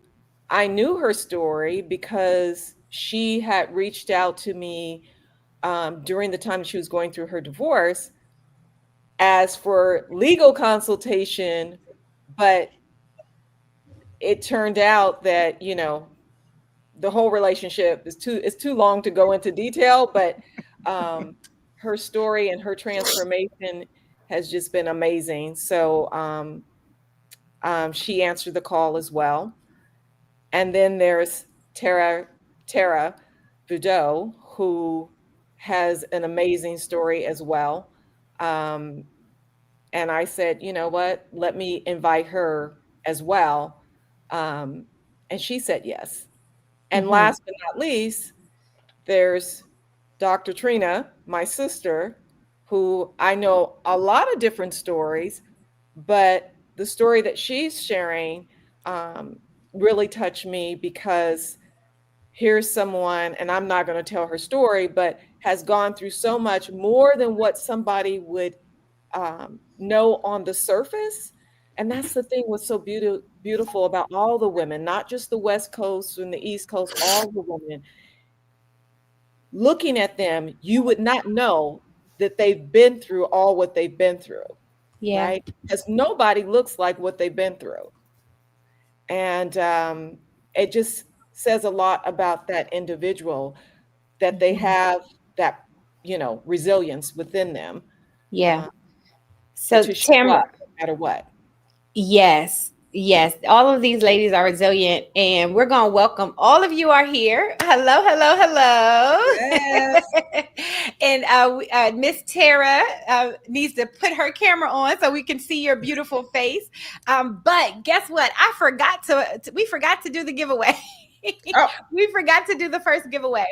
I knew her story because she had reached out to me during the time she was going through her divorce as for legal consultation. But it turned out that, the whole relationship is too long to go into detail, but her story and her transformation has just been amazing. So she answered the call as well. And then there's Tara Boudreau, who has an amazing story as well. Um, and I said, you know what? Let me invite her as well. Um, and she said yes. And Mm-hmm. last but not least, there's Dr. Trina, my sister, who I know a lot of different stories, but the story that she's sharing um, really touched me because here's someone, and I'm not going to tell her story, but has gone through so much more than what somebody would know on the surface. And that's the thing what's so beautiful about all the women, not just the West Coast and the East Coast, all the women. looking at them, you would not know that they've been through all what they've been through, Yeah. right? Because nobody looks like what they've been through. And it just says a lot about that individual, that they have that, resilience within them, Yeah. uh, So to show Tamara, up no matter what. yes, yes. All of these ladies are resilient, and we're going to welcome all of you are here. Hello, hello, Yes. hello. And Miss Tara needs to put her camera on so we can see your beautiful face. But guess what? We forgot to do the giveaway. Oh, We forgot to do the first giveaway.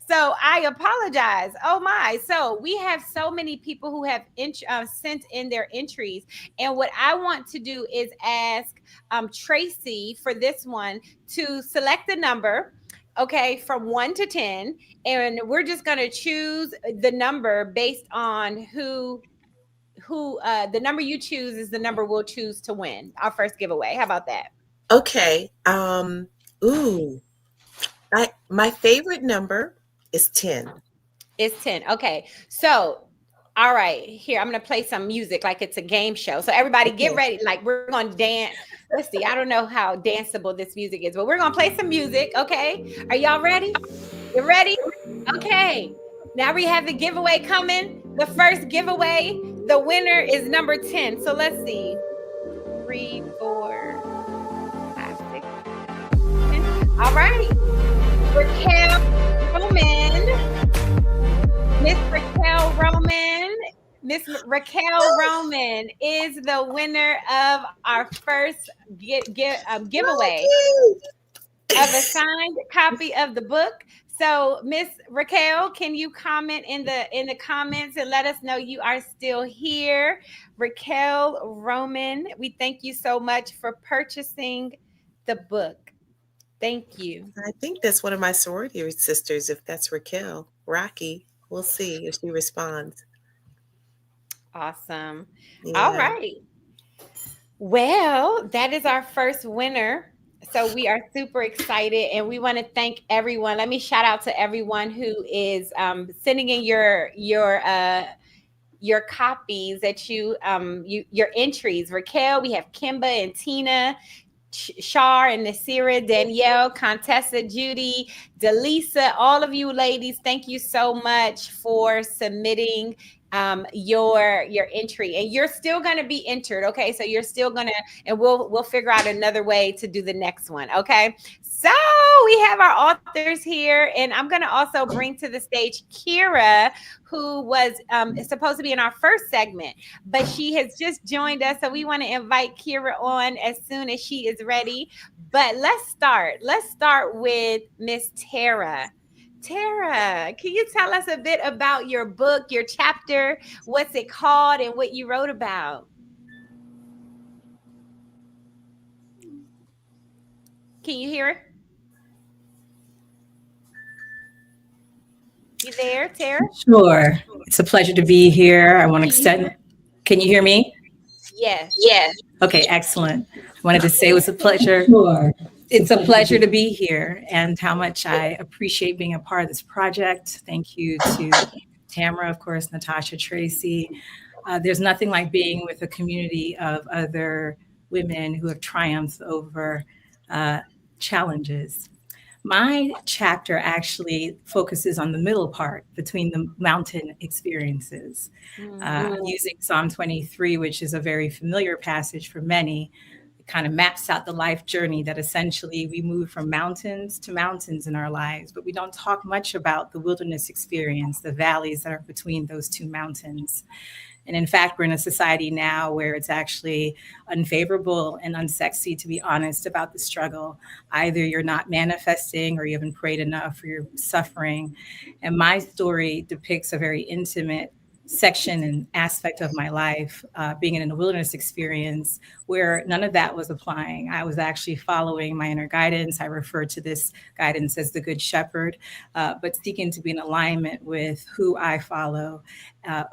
So I apologize. Oh my. So we have so many people who have sent in their entries. And what I want to do is ask Tracy for this one to select a number, okay, from 1 to 10. And we're just going to choose the number based on who the number you choose is the number we'll choose to win our first giveaway. How about that? Okay. Ooh. My favorite number is 10. It's 10. Okay. So, all right, here, I'm going to play some music like it's a game show. So, everybody get Okay. ready. Like, we're going to dance. Let's see. I don't know how danceable this music is, but we're going to play some music. Okay. Are y'all ready? You ready? Okay. Now we have the giveaway coming. The first giveaway, the winner is number 10. So, let's see. 3, 4, 5, 6, 10. All right. Raquel Roman. Miss Raquel Roman. Miss Raquel Roman is the winner of our first giveaway of a signed copy of the book. So, Miss Raquel, can you comment in the comments and let us know you are still here? Raquel Roman, we thank you so much for purchasing the book. Thank you. I think that's one of my sorority sisters, if that's Raquel. Rocky. We'll see if she responds. Awesome. All Yeah. right. Well, that is our first winner. So we are super excited, and we want to thank everyone. Let me shout out to everyone who is sending in your copies that your entries. Raquel, we have Kimba and Tina, Shar and Nasira, Danielle, Contessa, Judy, Delisa, all of you ladies, thank you so much for submitting your entry, and you're still going to be entered. Okay, so you're still going to, and we'll figure out another way to do the next one. Okay, so we have our authors here, and I'm going to also bring to the stage Kira, who was supposed to be in our first segment, but she has just joined us. So we want to invite Kira on as soon as she is ready. But let's start. Let's start with Miss Tara. Tara, can you tell us a bit about your book, your chapter, what's it called, and what you wrote about? Can you hear her? You there, Tara? Sure. It's a pleasure to be here. I want to extend. Can you hear me? Yes. Yes. Okay, excellent. I wanted to say it was a pleasure. Sure. It's a pleasure to be here and how much I appreciate being a part of this project. Thank you to Tamara, of course, Natasha, Tracy. There's nothing like being with a community of other women who have triumphed over challenges. My chapter actually focuses on the middle part between the mountain experiences, using Psalm 23, which is a very familiar passage for many. It kind of maps out the life journey that essentially we move from mountains to mountains in our lives, but we don't talk much about the wilderness experience, the valleys that are between those two mountains. And in fact, we're in a society now where it's actually unfavorable and unsexy to be honest about the struggle. Either you're not manifesting or you haven't prayed enough or you're suffering. And my story depicts a very intimate section and aspect of my life, being in a wilderness experience where none of that was applying. I was actually following my inner guidance. I refer to this guidance as the Good Shepherd, but seeking to be in alignment with who I follow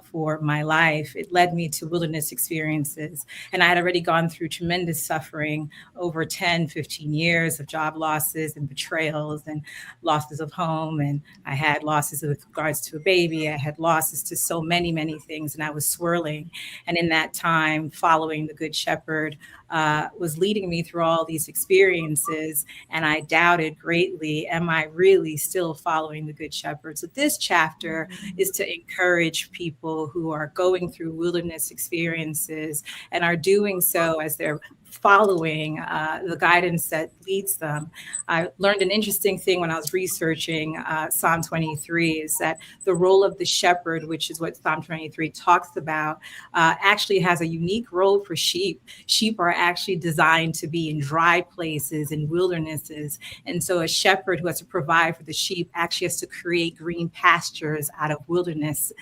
for my life. It led me to wilderness experiences. And I had already gone through tremendous suffering over 10, 15 years of job losses and betrayals and losses of home. And I had losses with regards to a baby. I had losses to so many, many things. And I was swirling. And in that time, following the Good Shepherd was leading me through all these experiences. And I doubted greatly, am I really still following the Good Shepherd? So this chapter is to encourage people who are going through wilderness experiences and are doing so as they're following the guidance that leads them. I learned an interesting thing when I was researching Psalm 23 is that the role of the shepherd, which is what Psalm 23 talks about, actually has a unique role for sheep. Sheep are actually designed to be in dry places and wildernesses. And so a shepherd who has to provide for the sheep actually has to create green pastures out of wildernesses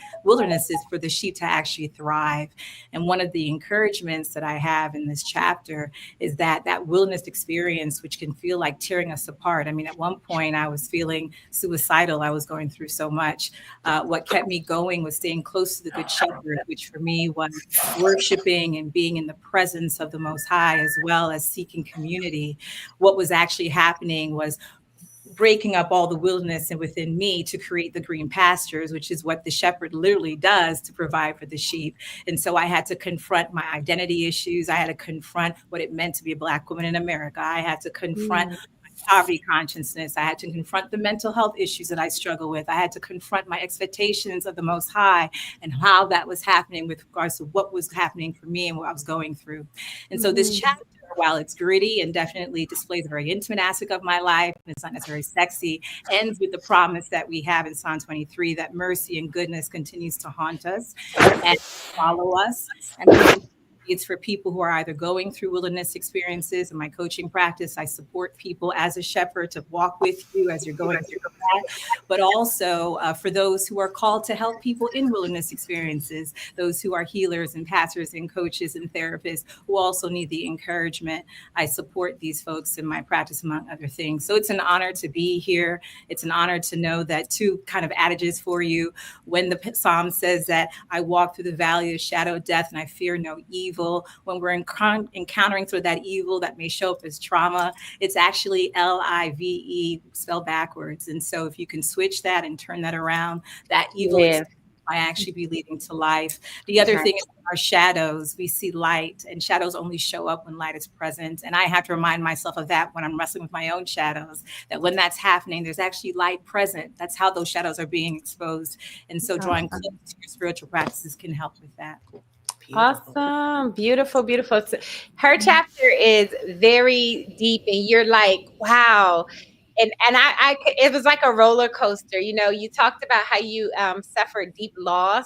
for the sheep to actually thrive. And one of the encouragements that I have in this chapter is that wilderness experience, which can feel like tearing us apart. I mean, at one point I was feeling suicidal. I was going through so much. What kept me going was staying close to the Good Shepherd, which for me was worshiping and being in the presence of the Most High, as well as seeking community. What was actually happening was breaking up all the wilderness and within me to create the green pastures, which is what the shepherd literally does to provide for the sheep. And so I had to confront my identity issues. I had to confront what it meant to be a Black woman in America. I had to confront my poverty consciousness. I had to confront the mental health issues that I struggle with. I had to confront my expectations of the Most High and how that was happening with regards to what was happening for me and what I was going through. And so this chapter, while it's gritty and definitely displays a very intimate aspect of my life, and it's not necessarily sexy, ends with the promise that we have in Psalm 23 that mercy and goodness continues to haunt us and follow us. And it's for people who are either going through wilderness experiences. In my coaching practice, I support people as a shepherd to walk with you as you're going through that, but also for those who are called to help people in wilderness experiences, those who are healers and pastors and coaches and therapists who also need the encouragement. I support these folks in my practice, among other things. So it's an honor to be here. It's an honor to know that two kind of adages for you. When the Psalm says that I walk through the valley of shadow of death and I fear no evil, when we're encountering sort of that evil that may show up as trauma, it's actually Live spelled backwards. And so if you can switch that and turn that around, that evil might actually be leading to life. The other thing is our shadows. We see light, and shadows only show up when light is present. And I have to remind myself of that when I'm wrestling with my own shadows, that when that's happening, there's actually light present. That's how those shadows are being exposed. And so drawing close to your spiritual practices can help with that. Beautiful. Awesome. Beautiful, beautiful. Her chapter is very deep, and you're like, wow. And I it was like a roller coaster. You know, you talked about how you suffered deep loss,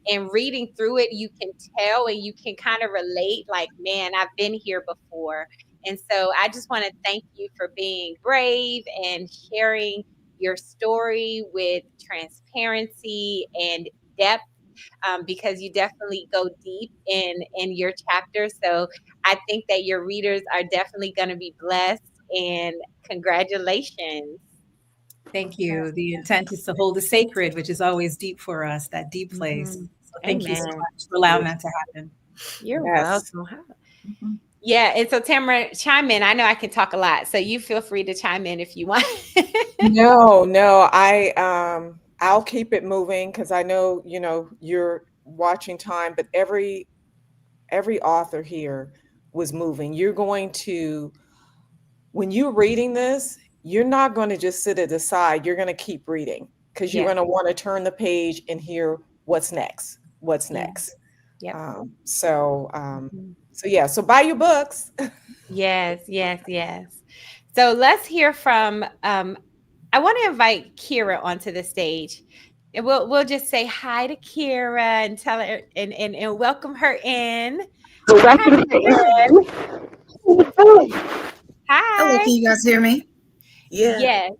and reading through it, you can tell and you can kind of relate, like, man, I've been here before. And so I just want to thank you for being brave and sharing your story with transparency and depth. Because you definitely go deep in your chapter. So I think that your readers are definitely going to be blessed, and congratulations. Thank you. The intent is to hold the sacred, which is always deep for us, that deep place. So thank you so much for allowing that to happen. You're welcome. Yeah, and so Tamara, chime in. I know I can talk a lot, so you feel free to chime in if you want. No, I'll keep it moving because I know, you're watching time, but every author here was moving. You're going to, when you're reading this, you're not going to just sit at the side. You're going to keep reading because you're going to want to turn the page and hear what's next. So buy your books. Yes. So let's hear from, I want to invite Kira onto the stage, and we'll just say hi to Kira and tell her and welcome her in. Hi. Hello, can you guys hear me? Yeah. Yes.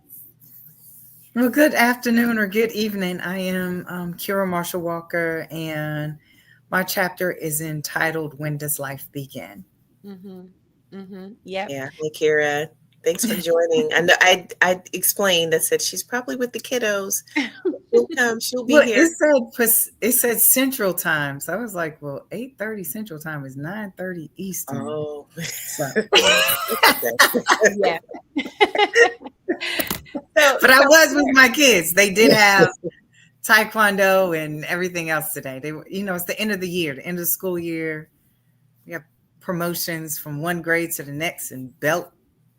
Well, good afternoon or good evening. I am Kira Marshall Walker, and my chapter is entitled "When Does Life Begin?" Yep. Yeah. Hey, Kira. Thanks for joining. I know I explained. I said she's probably with the kiddos. She'll come. She'll be Well, here. it said Central Time, so I was like, "Well, 8:30 Central Time is 9:30 Eastern." Oh. So, Yeah. So, but I was with my kids. They did have taekwondo and everything else today. They were, it's the end of the year, the end of the school year. We have promotions from one grade to the next and belt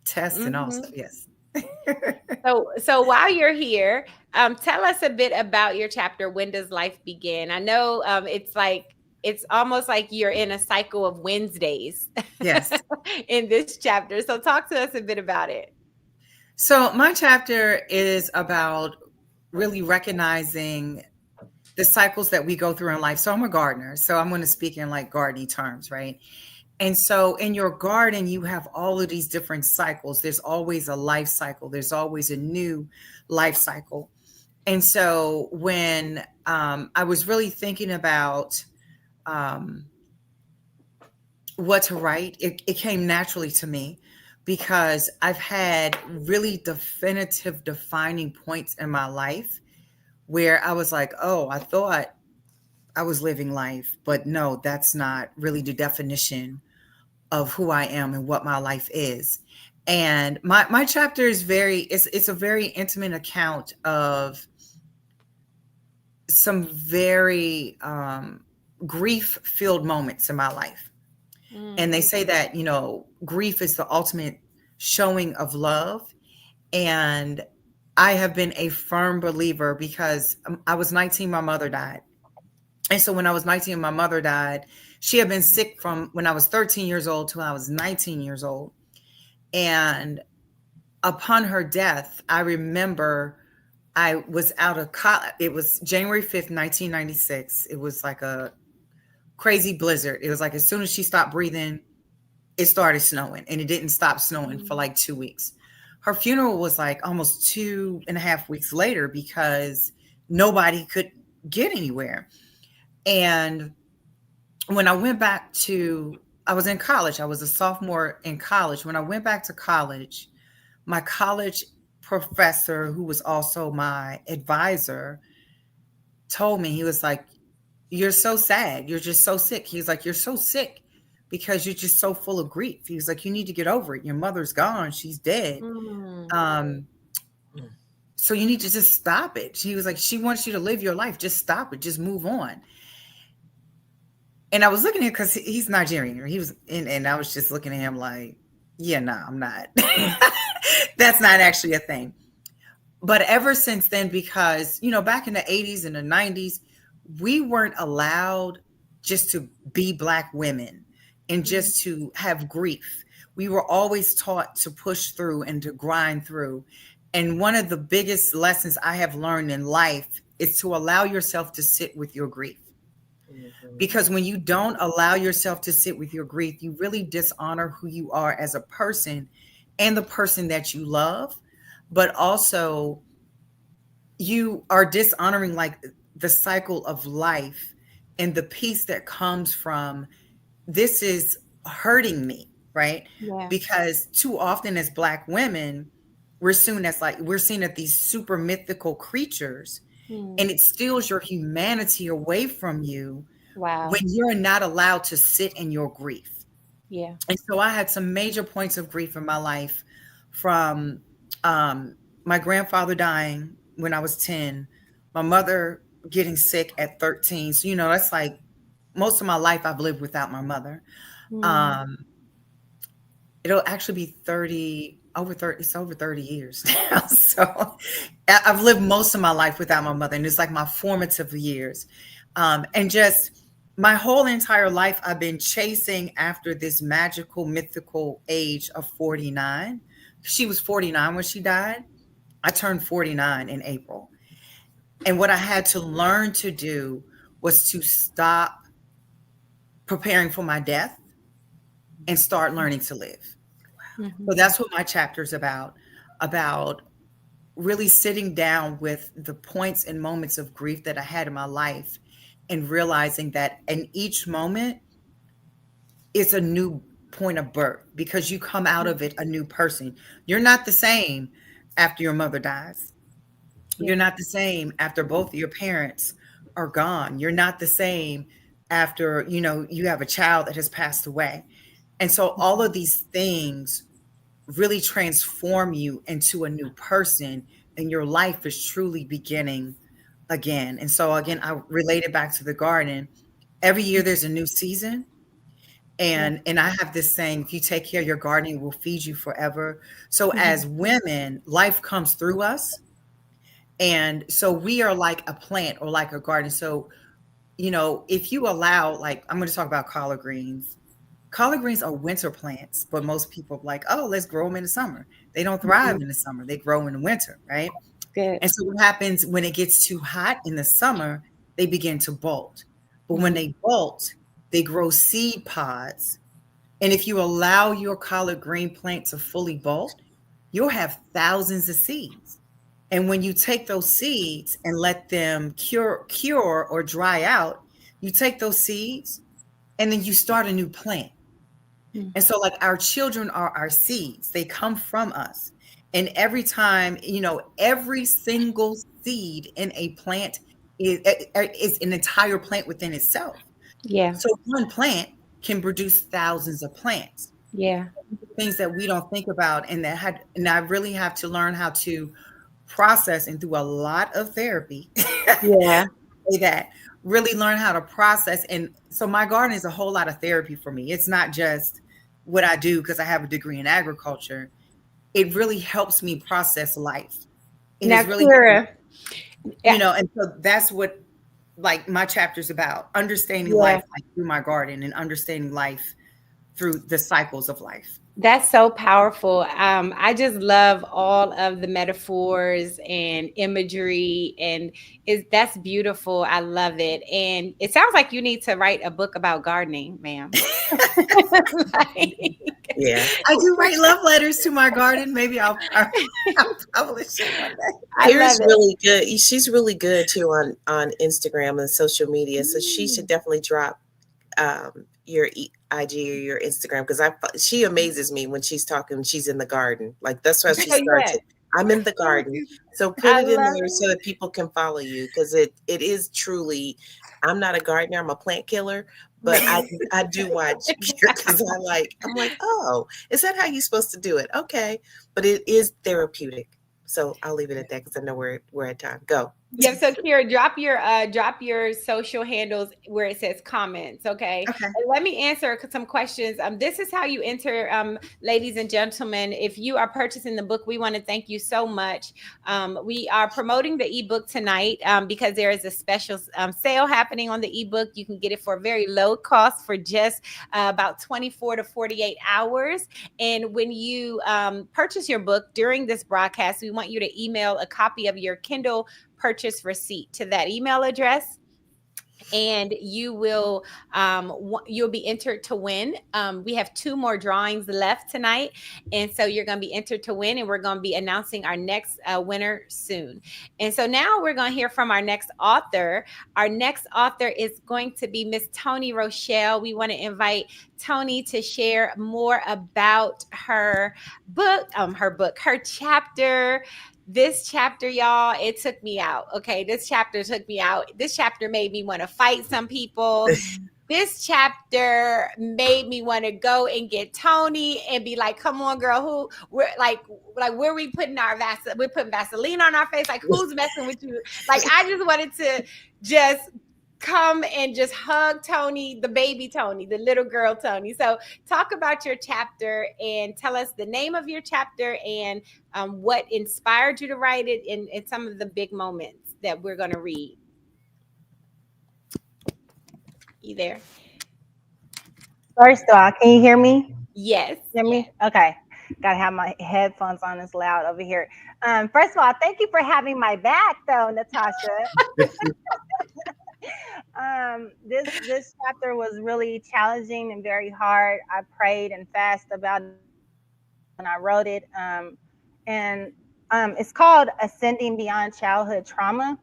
tests and all stuff. Yes. so while you're here, tell us a bit about your chapter. When does life begin? I know it's almost like you're in a cycle of Wednesdays. Yes. In this chapter. So talk to us a bit about it. So my chapter is about really recognizing the cycles that we go through in life. So I'm a gardener, so I'm going to speak in like gardening terms, right? And so in your garden, you have all of these different cycles. There's always a life cycle. There's always a new life cycle. And so when I was really thinking about what to write, it came naturally to me because I've had really definitive defining points in my life where I was like, oh, I thought I was living life, but no, that's not really the definition of who I am and what my life is. And my chapter is it's a very intimate account of some very grief filled moments in my life. And they say that, grief is the ultimate showing of love. And I have been a firm believer because I was 19, my mother died. And so when I was 19, my mother died. She had been sick from when I was 13 years old to when I was 19 years old. And upon her death, I remember I was out of college. It was January 5th, 1996. It was like a crazy blizzard. It was like as soon as she stopped breathing, it started snowing, and it didn't stop snowing for like 2 weeks. Her funeral was like almost 2.5 weeks later because nobody could get anywhere. And when I went back I was in college. I was a sophomore in college. When I went back to college, my college professor, who was also my advisor, told me, he was like, you're so sad. You're just so sick. He's like, you're so sick because you're just so full of grief. He was like, you need to get over it. Your mother's gone. She's dead. So you need to just stop it. He was like, she wants you to live your life. Just stop it. Just move on. And I was looking at him because he's Nigerian. He was and I was just looking at him like, yeah, no, I'm not. That's not actually a thing. But ever since then, because, back in the 80s and the 90s, we weren't allowed just to be Black women and just to have grief. We were always taught to push through and to grind through. And one of the biggest lessons I have learned in life is to allow yourself to sit with your grief. Because when you don't allow yourself to sit with your grief, you really dishonor who you are as a person and the person that you love. But also you are dishonoring like the cycle of life and the peace that comes from this is hurting me, right? Yeah. Because too often as Black women, we're seen as these super mythical creatures, and it steals your humanity away from you. Wow. When you're not allowed to sit in your grief. Yeah. And so I had some major points of grief in my life from my grandfather dying when I was 10, my mother getting sick at 13. So, that's like most of my life I've lived without my mother. It'll actually be it's over 30 years now. So I've lived most of my life without my mother, and it's like my formative years. And just my whole entire life, I've been chasing after this magical, mythical age of 49. She was 49 when she died. I turned 49 in April. And what I had to learn to do was to stop preparing for my death and start learning to live. So that's what my chapter is about really sitting down with the points and moments of grief that I had in my life and realizing that in each moment it's a new point of birth because you come out of it a new person. You're not the same after your mother dies. You're not the same after both of your parents are gone. You're not the same after, you have a child that has passed away. And so all of these things really transform you into a new person, and your life is truly beginning again. And so again, I relate it back to the garden. Every year there's a new season. And I have this saying, if you take care of your garden, it will feed you forever. So as women, life comes through us. And so we are like a plant or like a garden. So, if you allow, like, I'm going to talk about collard greens. Collard greens are winter plants, but most people are like, oh, let's grow them in the summer. They don't thrive in the summer. They grow in the winter, right? Good. And so what happens when it gets too hot in the summer, they begin to bolt. But when they bolt, they grow seed pods. And if you allow your collard green plant to fully bolt, you'll have thousands of seeds. And when you take those seeds and let them cure or dry out, you take those seeds and then you start a new plant. And so, like, our children are our seeds, they come from us. And every time, every single seed in a plant is an entire plant within itself. Yeah. So, one plant can produce thousands of plants. Yeah. Things that we don't think about, and and I really have to learn how to process and through a lot of therapy. Yeah. Say that really learn how to process. And so my garden is a whole lot of therapy for me. It's not just what I do because I have a degree in agriculture. It really helps me process life. It Now, is really, Kira, and so that's what, like, my chapter's about, understanding life, like, through my garden, and understanding life through the cycles of life. that's so powerful. I just love all of the metaphors and imagery, and that's beautiful. I love it, and it sounds like you need to write a book about gardening, ma'am. Yeah. I do write love letters to my garden. Maybe I'll publish it one day. I love Kira's it. really good. She's really good too on Instagram and social media. So she should definitely drop your IG or your Instagram, because she amazes me when she's talking. She's in the garden, like that's why she starts Yeah, it. I'm in the garden, so put I it in love there so that people can follow you, because it is truly. I'm not a gardener. I'm a plant killer, but I do watch because I'm like, oh, is that how you're supposed to do it? Okay, but it is therapeutic. So I'll leave it at that because I know we're at time. Go. Yeah, so Kira, drop your social handles where it says comments, okay? Okay. And let me answer some questions. This is how you enter, ladies and gentlemen. If you are purchasing the book, we want to thank you so much. We are promoting the ebook tonight because there is a special sale happening on the ebook. You can get it for a very low cost for just about 24 to 48 hours. And when you purchase your book during this broadcast, we want you to email a copy of your Kindle purchase receipt to that email address, and you'll be entered to win. We have 2 more drawings left tonight, and so you're going to be entered to win, and we're going to be announcing our next winner soon. And so now we're going to hear from our next author. Our next author is going to be Miss Toni Rochelle. We want to invite Toni to share more about her chapter. This chapter, y'all, it took me out. Okay, this chapter took me out. This chapter made me want to fight some people. This chapter made me want to go and get Toni and be like, "Come on, girl, we're like where we putting our Vaseline? We're putting Vaseline on our face. Like, who's messing with you?" Like, I just wanted to just come and just hug Toni, the baby Toni, the little girl Toni. So talk about your chapter and tell us the name of your chapter and what inspired you to write it, and some of the big moments that we're going to read. You there? First of all, can you hear me? Yes. Hear me? Okay. Gotta have my headphones on. It's loud over here. First of all, thank you for having my back, though, Natasha. This chapter was really challenging and very hard. I prayed and fasted about it when I wrote it, and It's called Ascending Beyond Childhood Trauma.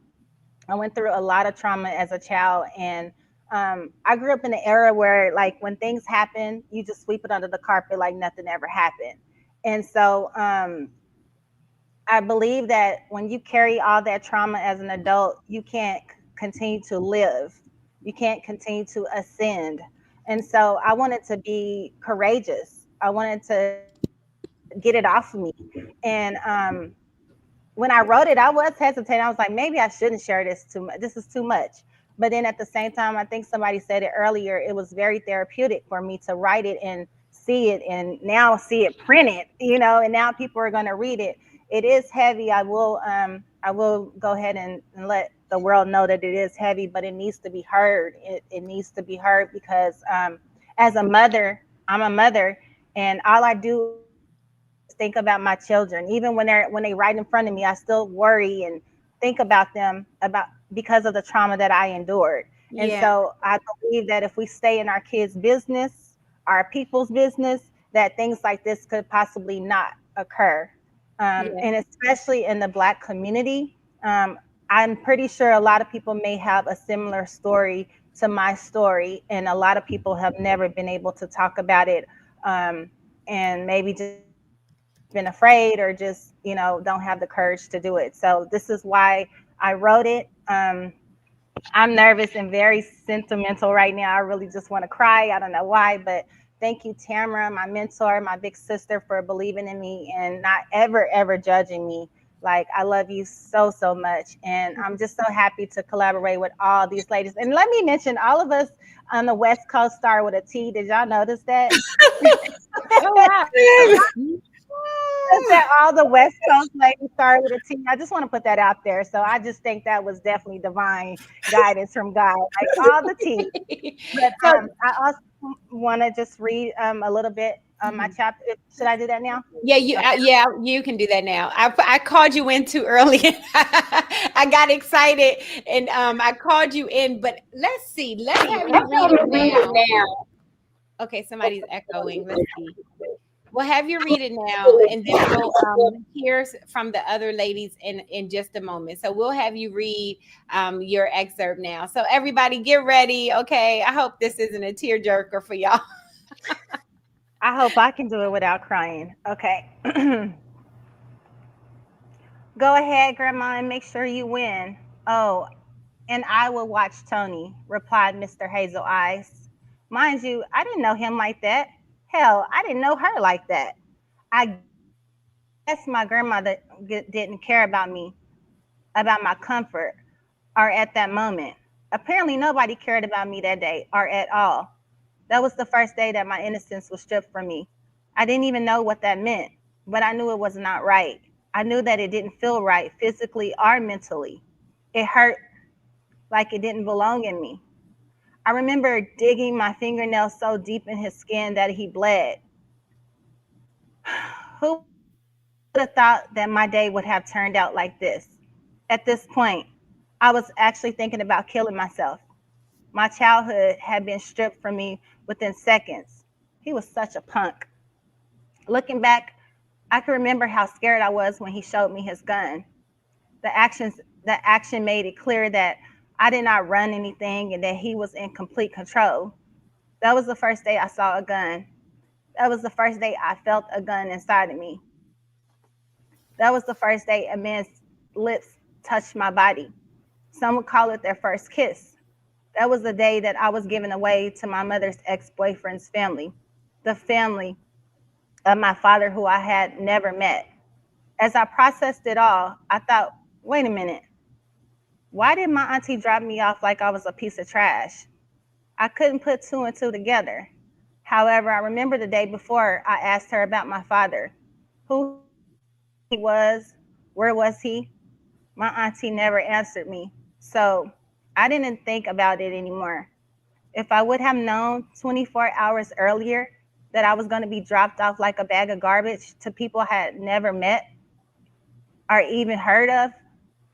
I went through a lot of trauma as a child, and I grew up in an era where, like, when things happen, you just sweep it under the carpet like nothing ever happened. And so I believe that when you carry all that trauma as an adult, you can't continue to live. You can't continue to ascend. And so I wanted to be courageous. I wanted to get it off of me. And when I wrote it, I was hesitating. I was like, maybe I shouldn't share this too much. This is too much. But then at the same time, I think somebody said it earlier, it was very therapeutic for me to write it and see it, and now see it printed, and now people are going to read it. It is heavy. I will go ahead and let the world know that it is heavy, but it needs to be heard. It needs to be heard because as a mother, I'm a mother, and all I do is think about my children. Even when they right in front of me, I still worry and think about them, about because of the trauma that I endured. And Yeah. so I believe that if we stay in our kids' business, our people's business, that things like this could possibly not occur. Yeah. And especially in the Black community, I'm pretty sure a lot of people may have a similar story to my story, and a lot of people have never been able to talk about it, and maybe just been afraid, or just don't have the courage to do it. So this is why I wrote it. I'm nervous and very sentimental right now. I really just want to cry. I don't know why, but thank you, Tamara, my mentor, my big sister, for believing in me and not ever judging me. Like, I love you so, so much. And I'm just so happy to collaborate with all these ladies. And let me mention, all of us on the West Coast start with a T. Did y'all notice that? Oh wow. That all the West Coast ladies started with a T. I just want to put that out there. So I just think that was definitely divine guidance from God, like all the T. But So I also want to just read a little bit of my chapter. Should I do that now? yeah, you can do that now. I called you in too early. I got excited and I called you in, but let's see. Let's have you read it now. Okay, somebody's echoing. Let's see. We'll have you read it now, and then we'll hear from the other ladies in just a moment. So we'll have you read your excerpt now. So everybody, get ready. Okay, I hope this isn't a tearjerker for y'all. I hope I can do it without crying. Okay. Go ahead, Grandma, and make sure you win. Oh, and I will watch Tony, replied Mr. Hazel Eyes. Mind you, I didn't know him like that. Hell, I didn't know her like that. I guess my grandmother didn't care about me, about my comfort, or at that moment. Apparently, nobody cared about me that day, or at all. That was the first day that my innocence was stripped from me. I didn't even know what that meant, but I knew it was not right. I knew that it didn't feel right physically or mentally. It hurt like it didn't belong in me. I remember digging my fingernails so deep in his skin that he bled. Who would have thought that my day would have turned out like this? At this point, I was actually thinking about killing myself. My childhood had been stripped from me within seconds. He was such a punk. Looking back, I can remember how scared I was when he showed me his gun. The actions the action made it clear that I did not run anything and that he was in complete control. That was the first day I saw a gun. That was the first day I felt a gun inside of me. That was the first day a man's lips touched my body. Some would call it their first kiss. That was the day that I was given away to my mother's ex-boyfriend's family, the family of my father, who I had never met. As I processed it all, I thought, wait a minute, why did my auntie drop me off like I was a piece of trash? I couldn't put two and two together. However, I remember the day before I asked her about my father, who he was, where was he? My auntie never answered me. So I didn't think about it anymore. If I would have known 24 hours earlier that I was going to be dropped off like a bag of garbage to people I had never met or even heard of,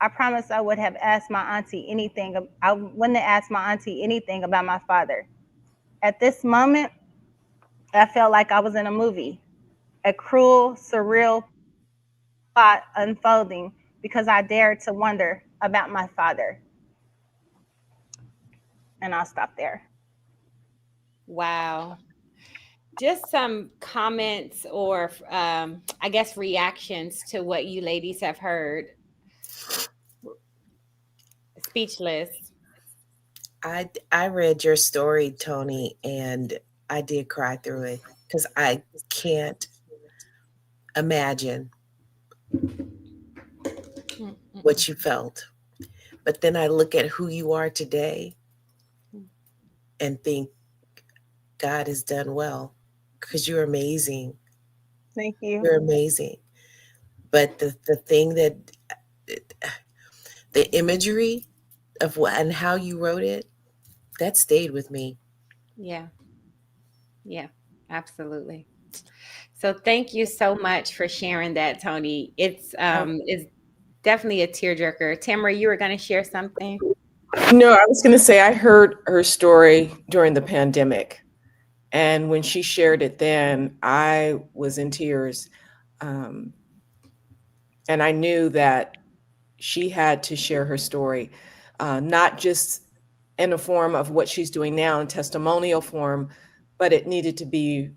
I promise I would have asked my auntie anything. I wouldn't have asked my auntie anything about my father. At this moment, I felt like I was in a movie, a cruel, surreal plot unfolding because I dared to wonder about my father. And I'll stop there. Wow. Just some comments or I guess reactions to what you ladies have heard. Speechless. I read your story, Tony, and I did cry through it because I can't imagine what you felt. But then I look at who you are today and think God has done well because you're amazing. Thank you. You're amazing. But the thing that the imagery of what and how you wrote it, that stayed with me. Yeah. Yeah, absolutely. So thank you so much for sharing that, Tony. It's definitely a tearjerker. Tamara, you were going to share something? No, I was going to say I heard her story during the pandemic. And when she shared it then, I was in tears. And I knew that she had to share her story, not just in the form of what she's doing now in testimonial form, but it needed to be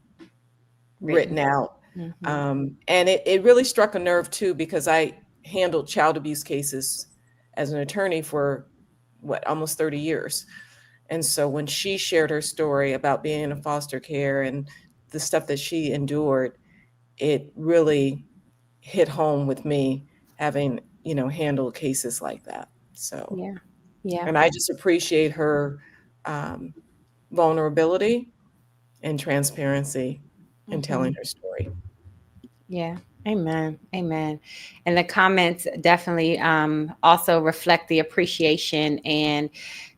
written out. And it really struck a nerve too, because I handled child abuse cases as an attorney for almost 30 years. And so when she shared her story about being in foster care and the stuff that she endured, it really hit home with me, having, handled cases like that. So, Yeah. Yeah. and I just appreciate her vulnerability and transparency in telling her story. Yeah. Amen. Amen. And the comments definitely also reflect the appreciation and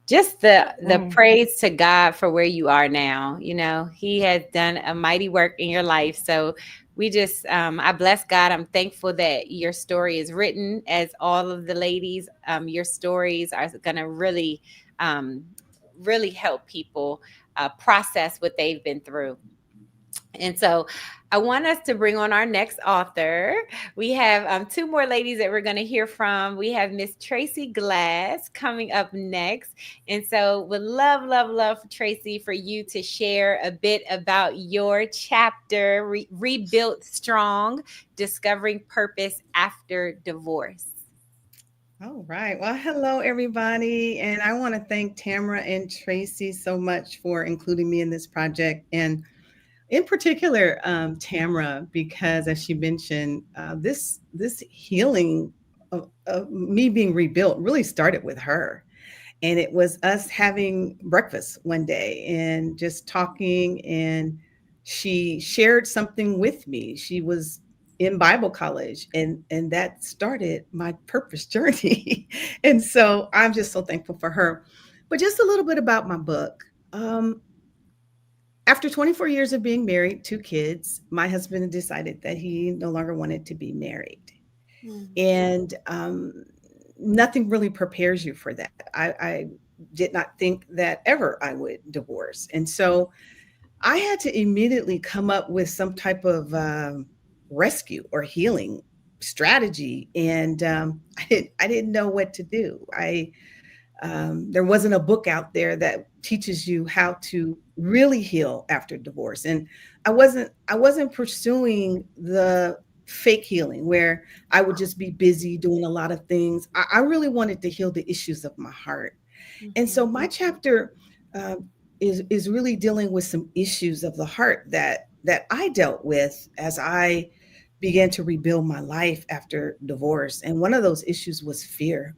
just the praise to God for where you are now. He has done a mighty work in your life. So we just, I bless God. I'm thankful that your story is written, as all of the ladies. Your stories are going to really, really help people process what they've been through. And so I want us to bring on our next author. We have two more ladies that we're going to hear from. We have Miss Tracy Glass coming up next. And so would love, love, love, Tracy, for you to share a bit about your chapter, Rebuilt Strong, Discovering Purpose After Divorce. All right. Well, hello, everybody. And I want to thank Tamara and Tracy so much for including me in this project. And in particular, Tamara, because as she mentioned, this healing of me being rebuilt really started with her. And it was us having breakfast one day and just talking. And she shared something with me. She was in Bible college, and that started my purpose journey. And so I'm just so thankful for her. But just a little bit about my book. After 24 years of being married, 2 kids, my husband decided that he no longer wanted to be married. And nothing really prepares you for that. I did not think that ever I would divorce. And so I had to immediately come up with some type of rescue or healing strategy. And I didn't know what to do. There wasn't a book out there that teaches you how to really heal after divorce. And I wasn't pursuing the fake healing where I would just be busy doing a lot of things. I really wanted to heal the issues of my heart. And so my chapter is really dealing with some issues of the heart that I dealt with as I began to rebuild my life after divorce. And one of those issues was fear.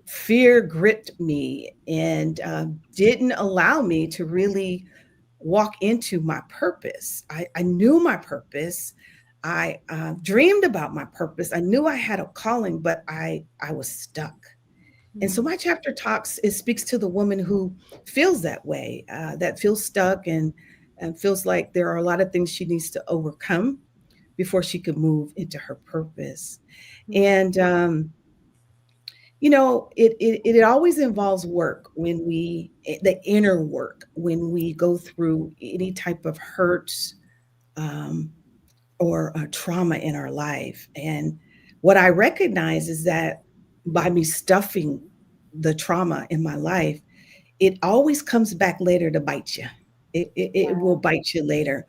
Fear gripped me and didn't allow me to really walk into my purpose. I knew my purpose. I dreamed about my purpose. I knew I had a calling, but I was stuck. And so my chapter speaks to the woman who feels that way, that feels stuck and feels like there are a lot of things she needs to overcome before she could move into her purpose. And it always involves work the inner work, when we go through any type of hurts, or trauma in our life. And what I recognize is that by me stuffing the trauma in my life, it always comes back later to bite you. It will bite you later.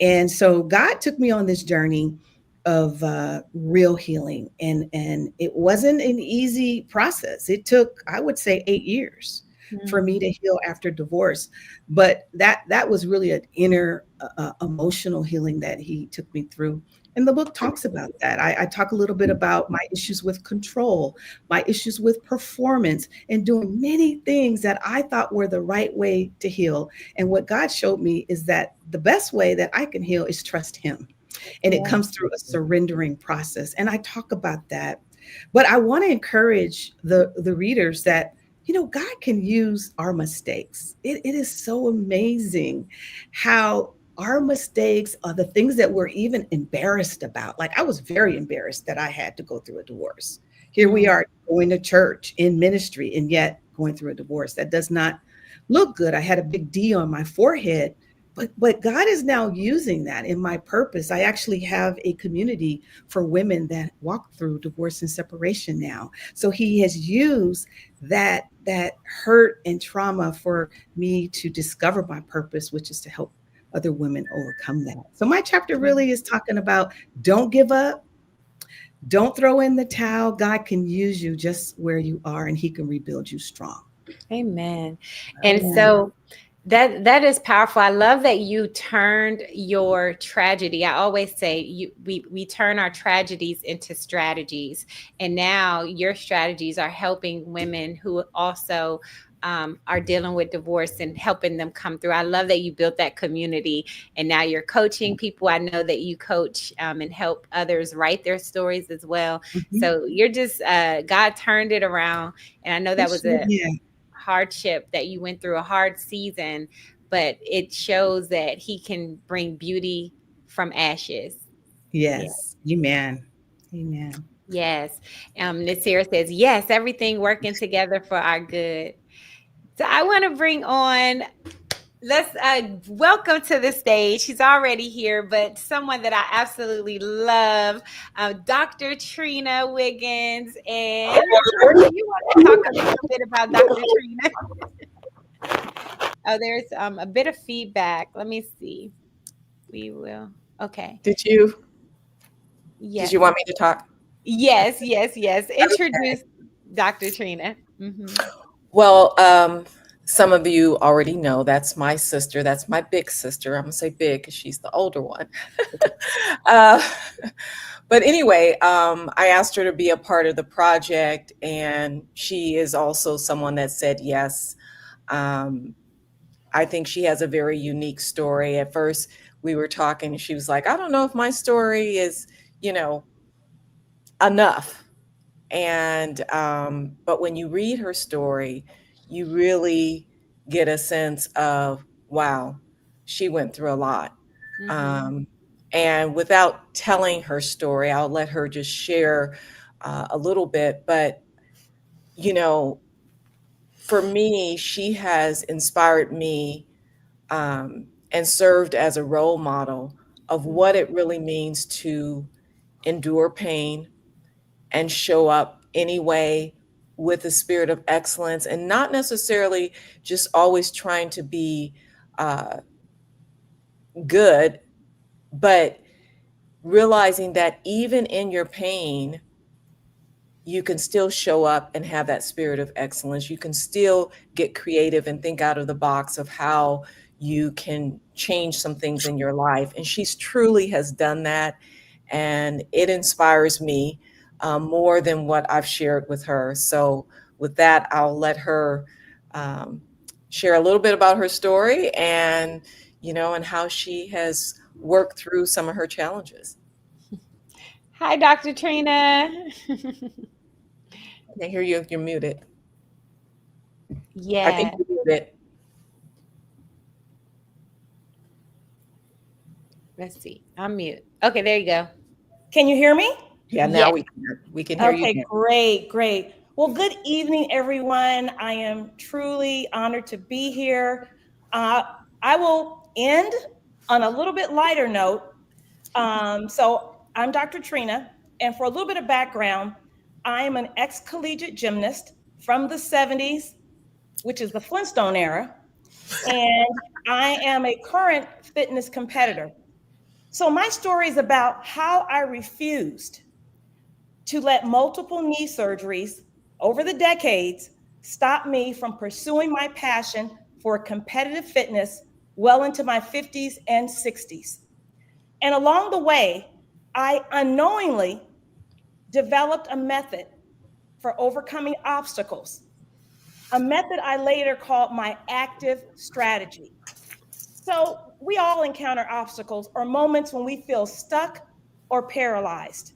And so God took me on this journey of real healing. And it wasn't an easy process. It took, I would say, 8 years for me to heal after divorce. But that was really an inner emotional healing that he took me through. And the book talks about that. I talk a little bit about my issues with control, my issues with performance, and doing many things that I thought were the right way to heal. And what God showed me is that the best way that I can heal is trust him. And it comes through a surrendering process. And I talk about that. But I want to encourage the readers that, God can use our mistakes. It is so amazing how our mistakes are the things that we're even embarrassed about. Like, I was very embarrassed that I had to go through a divorce. Here we are going to church in ministry and yet going through a divorce. That does not look good. I had a big D on my forehead, but God is now using that in my purpose. I actually have a community for women that walk through divorce and separation now. So he has used that hurt and trauma for me to discover my purpose, which is to help other women overcome that. So my chapter really is talking about don't give up. Don't throw in the towel. God can use you just where you are, and he can rebuild you strong. Amen. And so that is powerful. I love that you turned your tragedy. I always say we turn our tragedies into strategies. And now your strategies are helping women who also are dealing with divorce and helping them come through. I love that you built that community, and now you're coaching people. I know that you coach and help others write their stories as well. So you're just, God turned it around. And I know that was a hardship that you went through, a hard season, but it shows that he can bring beauty from ashes. Yes. Yeah. Amen. Yes. Nasira says, yes, everything working together for our good. So I want to bring on, let's welcome to the stage. She's already here, but someone that I absolutely love, Dr. Trina Wiggins. And you want to talk a little bit about Dr. Trina? Oh, there's a bit of feedback. Let me see. We will. Okay. Did you Yes. want me to talk? Yes. Introduce Dr. Trina. Well, some of you already know that's my sister. That's my big sister. I'm gonna say big because she's the older one. But anyway, I asked her to be a part of the project, and she is also someone that said yes. I think she has a very unique story. At first, we were talking, and she was like, I don't know if my story is, enough. And but when you read her story, you really get a sense of, wow, she went through a lot. And without telling her story, I'll let her just share a little bit. But for me, she has inspired me and served as a role model of what it really means to endure pain and show up anyway with a spirit of excellence, and not necessarily just always trying to be good, but realizing that even in your pain, you can still show up and have that spirit of excellence. You can still get creative and think out of the box of how you can change some things in your life. And she's truly has done that. And it inspires me more than what I've shared with her. So with that, I'll let her share a little bit about her story and, and how she has worked through some of her challenges. Hi, Dr. Trina. I can't hear you if you're muted. Yeah. I think you're muted. Let's see. I'm mute. Okay, there you go. Can you hear me? Yeah, now we can hear you. Okay, great. Well, good evening, everyone. I am truly honored to be here. I will end on a little bit lighter note. So I'm Dr. Trina, and for a little bit of background, I am an ex-collegiate gymnast from the 70s, which is the Flintstone era, and I am a current fitness competitor. So my story is about how I refused to let multiple knee surgeries over the decades stop me from pursuing my passion for competitive fitness well into my 50s and 60s. And along the way, I unknowingly developed a method for overcoming obstacles, a method I later called my active strategy. So we all encounter obstacles or moments when we feel stuck or paralyzed.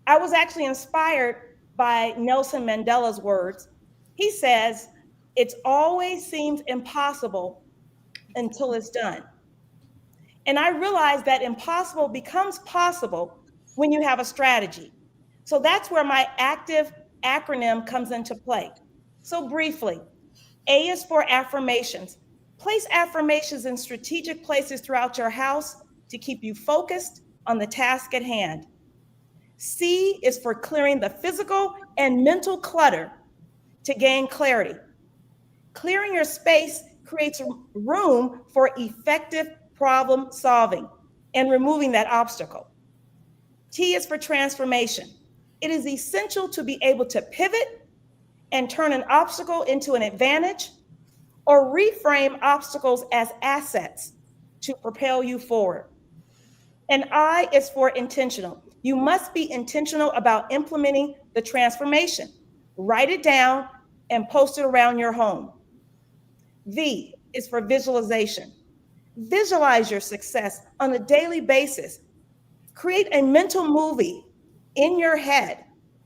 I was actually inspired by Nelson Mandela's words. He says, "It always seems impossible until it's done." And I realized that impossible becomes possible when you have a strategy. So that's where my active acronym comes into play. So briefly, A is for affirmations. Place affirmations in strategic places throughout your house to keep you focused on the task at hand. C is for clearing the physical and mental clutter to gain clarity. Clearing your space creates room for effective problem solving and removing that obstacle. T is for transformation. It is essential to be able to pivot and turn an obstacle into an advantage or reframe obstacles as assets to propel you forward. And I is for intentional. You must be intentional about implementing the transformation. Write it down and post it around your home. V is for visualization. Visualize your success on a daily basis. Create a mental movie in your head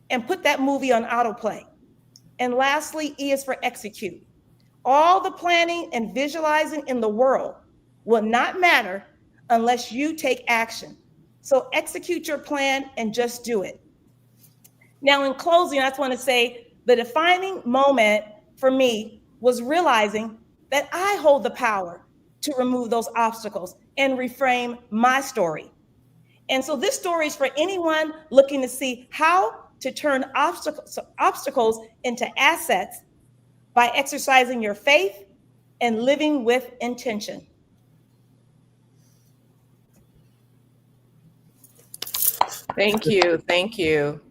and put that movie on autoplay. And lastly, E is for execute. All the planning and visualizing in the world will not matter unless you take action. So execute your plan and just do it. Now, in closing, I just want to say the defining moment for me was realizing that I hold the power to remove those obstacles and reframe my story. And so this story is for anyone looking to see how to turn obstacles into assets by exercising your faith and living with intention. Thank you. Thank you.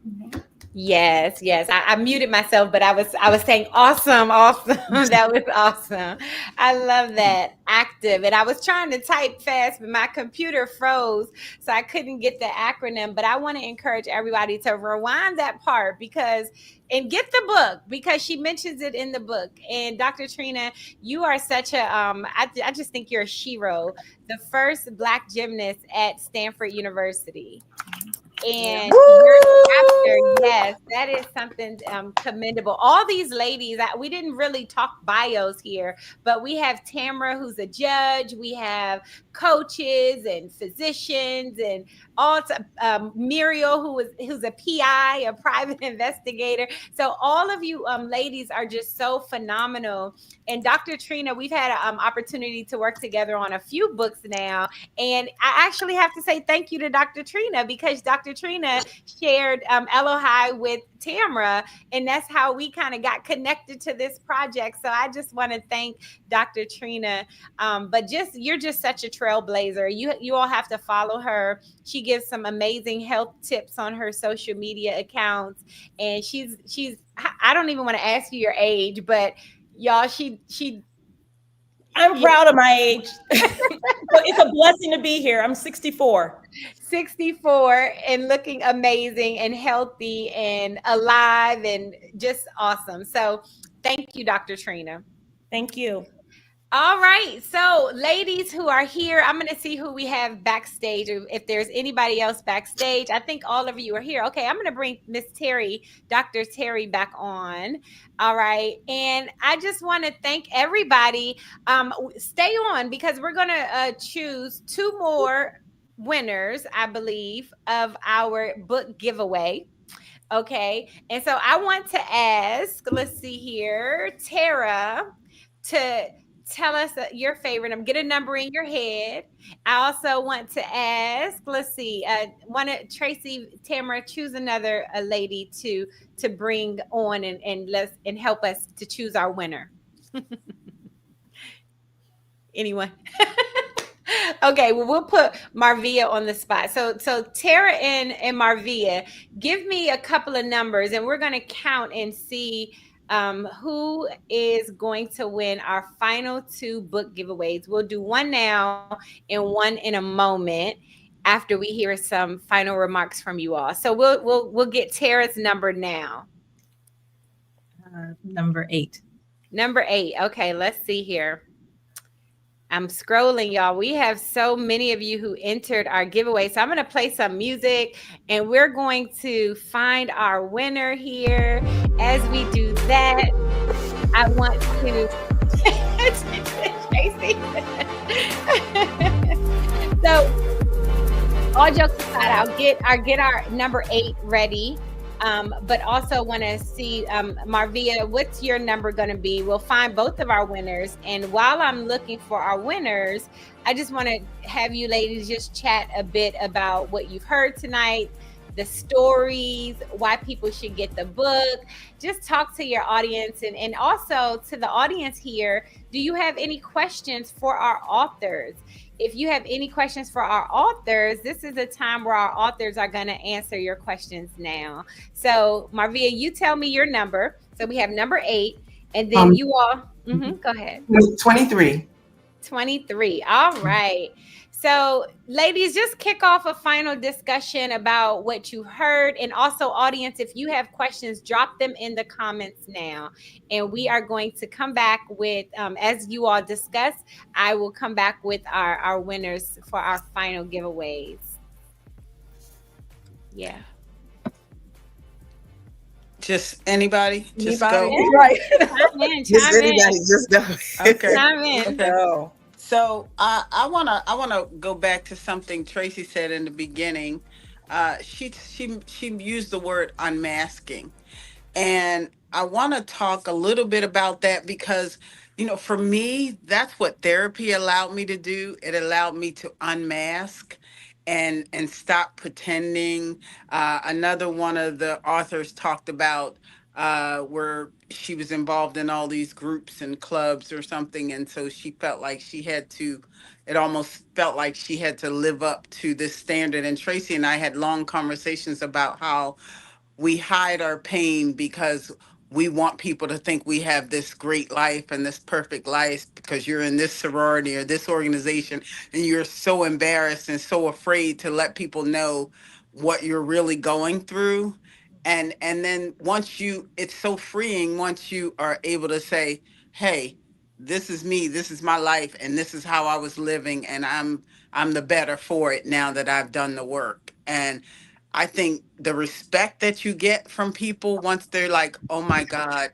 Yes, yes. I muted myself, but I was saying awesome, awesome. That was awesome. I love that. Active. And I was trying to type fast, but my computer froze, so I couldn't get the acronym. But I want to encourage everybody to rewind that part and get the book because she mentions it in the book. And Dr. Trina, you are such a I just think you're a shero, the first Black gymnast at Stanford University. And your chapter, yes, that is something commendable. All these ladies, we didn't really talk bios here, but we have Tamara, who's a judge. We have coaches and physicians, and Muriel, who's a PI, a private investigator. So all of you ladies are just so phenomenal. And Dr. Trina, we've had an opportunity to work together on a few books now. And I actually have to say thank you to Dr. Trina because Dr. Trina shared Elohai with Tamara, and that's how we kind of got connected to this project. So I just want to thank Dr. Trina. But you're just such a trailblazer. You all have to follow her. She gives some amazing health tips on her social media accounts, and she's I don't even want to ask you your age, but y'all, I'm proud of my age. It's a blessing to be here. I'm 64. 64 and looking amazing and healthy and alive and just awesome. So thank you, Dr. Trina. Thank you. All right. So, ladies who are here, I'm going to see who we have backstage. If there's anybody else backstage, I think all of you are here. Okay. I'm going to bring Miss Terry, Dr. Terry, back on. All right. And I just want to thank everybody. Stay on because we're going to choose 2 more winners, I believe, of our book giveaway. Okay. And so I want to ask, let's see here, Tara, to tell us your favorite. I'm get a number in your head. I also want to ask. Let's see. Tracy, Tamara, choose another lady to bring on and help us to choose our winner. Anyone? Okay, well, we'll put Marvia on the spot. So Tara and Marvia, give me a couple of numbers, and we're going to count and see who is going to win our final 2 book giveaways. We'll do one now and one in a moment after we hear some final remarks from you all. So we'll get Tara's number now. Number 8. Number 8. Okay, let's see here. I'm scrolling, y'all. We have so many of you who entered our giveaway. So I'm going to play some music and we're going to find our winner here. As we do that, I want to Tracy. So all jokes aside, I'll get our number 8 ready. But also want to see, Marvia, what's your number going to be? We'll find both of our winners. And while I'm looking for our winners, I just want to have you ladies just chat a bit about what you've heard tonight, the stories, why people should get the book. Just talk to your audience and also to the audience here. Do you have any questions for our authors? If you have any questions for our authors, this is a time where our authors are going to answer your questions now. So, Marvia, you tell me your number. So we have number 8, and then you all, go ahead. 23. 23. All right. So, ladies, just kick off a final discussion about what you heard. And also, audience, if you have questions, drop them in the comments now. And we are going to come back with, as you all discuss, I will come back with our winners for our final giveaways. Yeah. Just anybody? Just Anybody? go. Right. Chime in. Just anybody, just go. Okay. Chime in. Okay. So I wanna go back to something Tracy said in the beginning. She used the word unmasking, and I want to talk a little bit about that because, for me, that's what therapy allowed me to do. It allowed me to unmask and stop pretending. Another one of the authors talked about where she was involved in all these groups and clubs or something, and so she felt like she had to. It almost felt like she had to live up to this standard. And Tracy and I had long conversations about how we hide our pain because we want people to think we have this great life and this perfect life because you're in this sorority or this organization, and you're so embarrassed and so afraid to let people know what you're really going through. And then it's so freeing once you are able to say, hey, this is me, this is my life, and this is how I was living, and I'm the better for it now that I've done the work. And I think the respect that you get from people once they're like, oh my God,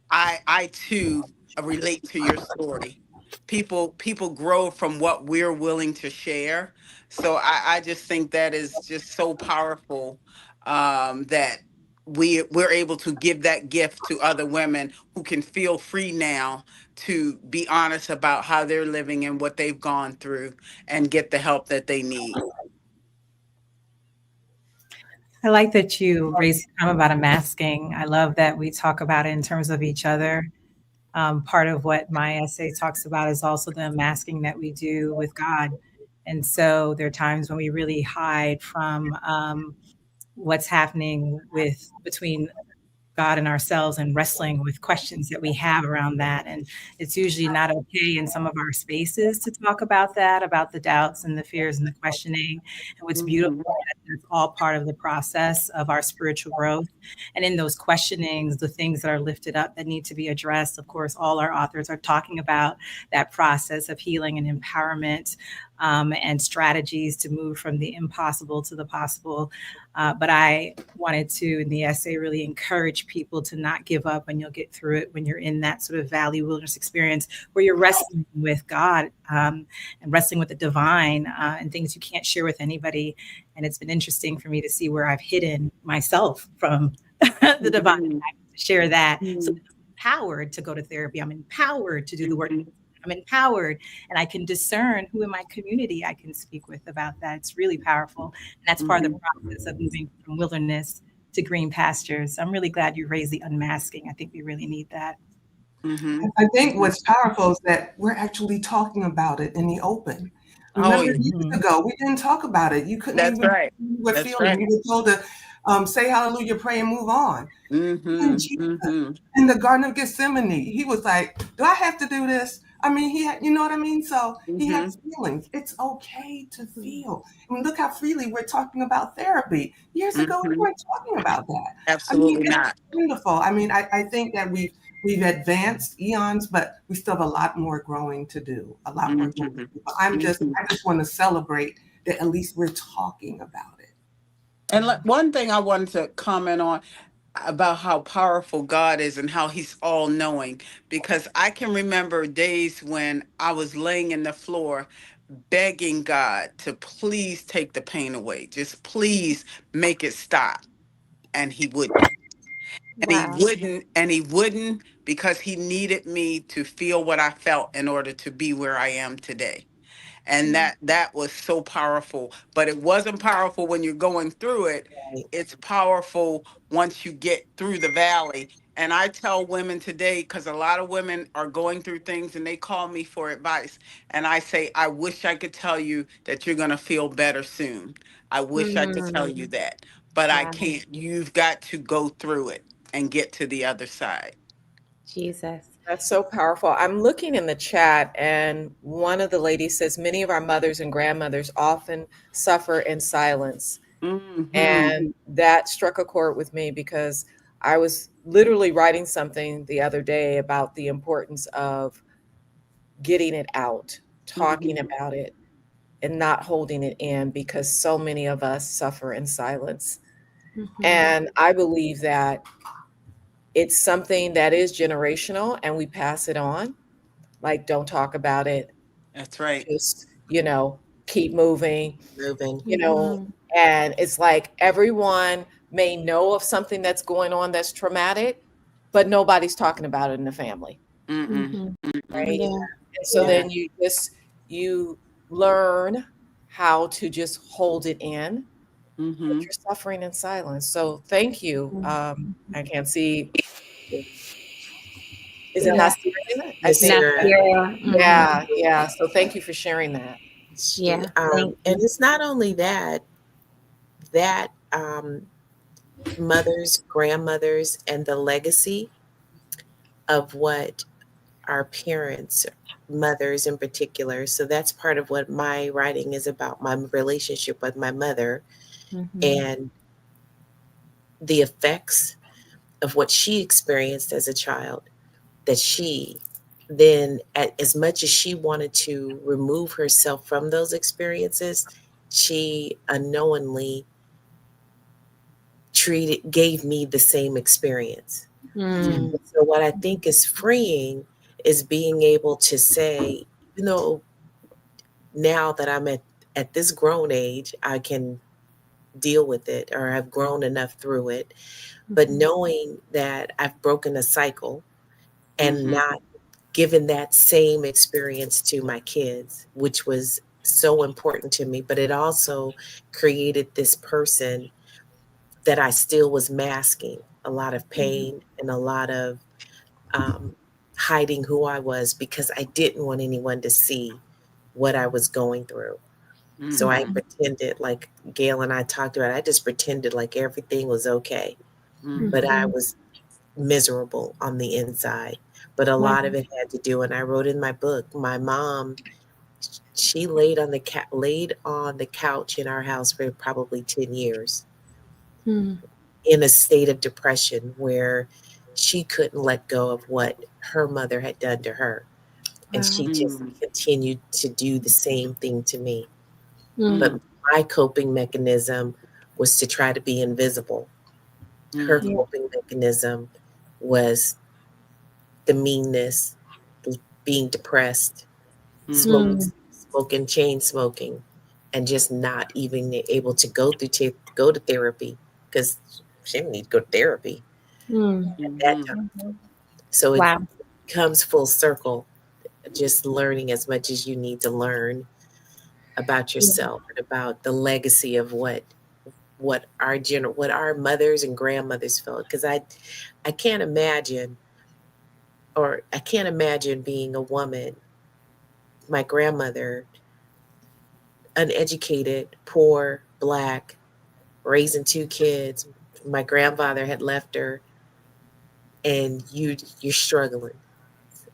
I too relate to your story. People grow from what we're willing to share. So I just think that is just so powerful, that we're able to give that gift to other women who can feel free now to be honest about how they're living and what they've gone through and get the help that they need. I like that you raised the comment about unmasking. I love that we talk about it in terms of each other. Part of what my essay talks about is also the unmasking that we do with God. And so there are times when we really hide from what's happening between God and ourselves and wrestling with questions that we have around that. And it's usually not okay in some of our spaces to talk about that, about the doubts and the fears and the questioning. And what's beautiful, it's all part of the process of our spiritual growth. And in those questionings, the things that are lifted up that need to be addressed, of course, all our authors are talking about that process of healing and empowerment, and strategies to move from the impossible to the possible. But I wanted to, in the essay, really encourage people to not give up, and you'll get through it when you're in that sort of valley wilderness experience where you're wrestling with God, and wrestling with the divine, and things you can't share with anybody. And it's been interesting for me to see where I've hidden myself from the divine. I share that. So I'm empowered to go to therapy. I'm empowered to do the work I'm empowered, and I can discern who in my community I can speak with about that. It's really powerful. And that's part of the process of moving from wilderness to green pastures. I'm really glad you raised the unmasking. I think we really need that. I think what's powerful is that we're actually talking about it in the open. Remember years ago, we didn't talk about it. You couldn't even right. you were That's feeling. right. You were told to say hallelujah, pray, and move on. And Jesus, Mm-hmm. in the Garden of Gethsemane, he was like, "Do I have to do this?" I mean, he had, you know what I mean? So he had feelings. It's okay to feel. I mean, look how freely we're talking about therapy. Years ago, we weren't talking about that. I mean, Absolutely it's not. wonderful. I mean, I think that we've advanced eons, but we still have a lot more growing to do. A lot more growing to do. But I just want to celebrate that at least we're talking about it. And one thing I wanted to comment on about how powerful God is and how he's all knowing, because I can remember days when I was laying in the floor begging God to please take the pain away. Just please make it stop. And he wouldn't. And he Wow. wouldn't, and he wouldn't, because he needed me to feel what I felt in order to be where I am today. And that was so powerful. But it wasn't powerful when you're going through it. Right. It's powerful once you get through the valley. And I tell women today, because a lot of women are going through things and they call me for advice, and I say, I wish I could tell you that you're going to feel better soon. I wish I could tell you that, but I Wow. can't. You've got to go through it and get to the other side. Jesus. That's so powerful. I'm looking in the chat, and one of the ladies says many of our mothers and grandmothers often suffer in silence. And that struck a chord with me because I was literally writing something the other day about the importance of getting it out, talking about it, and not holding it in, because so many of us suffer in silence. And I believe that it's something that is generational and we pass it on. Like, don't talk about it. That's right. Just, keep moving, Moving. and it's like everyone may know of something that's going on that's traumatic, but nobody's talking about it in the family. Right. Yeah. And so then you learn how to just hold it in, but you're suffering in silence. So thank you. I can't see. Is it Yeah. Nasira? I think. Nasira. Yeah, yeah. So thank you for sharing that. Yeah. And it's not only that mothers, grandmothers, and the legacy of what our parents, mothers in particular. So that's part of what my writing is about, my relationship with my mother and the effects of what she experienced as a child, that she then, as much as she wanted to remove herself from those experiences, she unknowingly gave me the same experience. So what I think is freeing is being able to say, now that I'm at this grown age, I can deal with it, or I've grown enough through it. But knowing that I've broken a cycle and not given that same experience to my kids, which was so important to me, but it also created this person that I still was masking a lot of pain and a lot of hiding who I was, because I didn't want anyone to see what I was going through. So I pretended, like Gail and I talked about, I just pretended like everything was okay, but I was miserable on the inside. But a lot of it had to do, and I wrote in my book, my mom, she laid on the couch in our house for probably 10 years in a state of depression where she couldn't let go of what her mother had done to her. And she just continued to do the same thing to me. But my coping mechanism was to try to be invisible. Her coping mechanism was the meanness, being depressed, chain smoking, and just not even able to go to therapy, because she didn't need to go to therapy at that time. So it comes full circle. just learning as much as you need to learn about yourself and about the legacy of what our mothers and grandmothers felt. Because I can't imagine, or I can't imagine being a woman, my grandmother, uneducated, poor, black, raising two kids. My grandfather had left her, and you're struggling.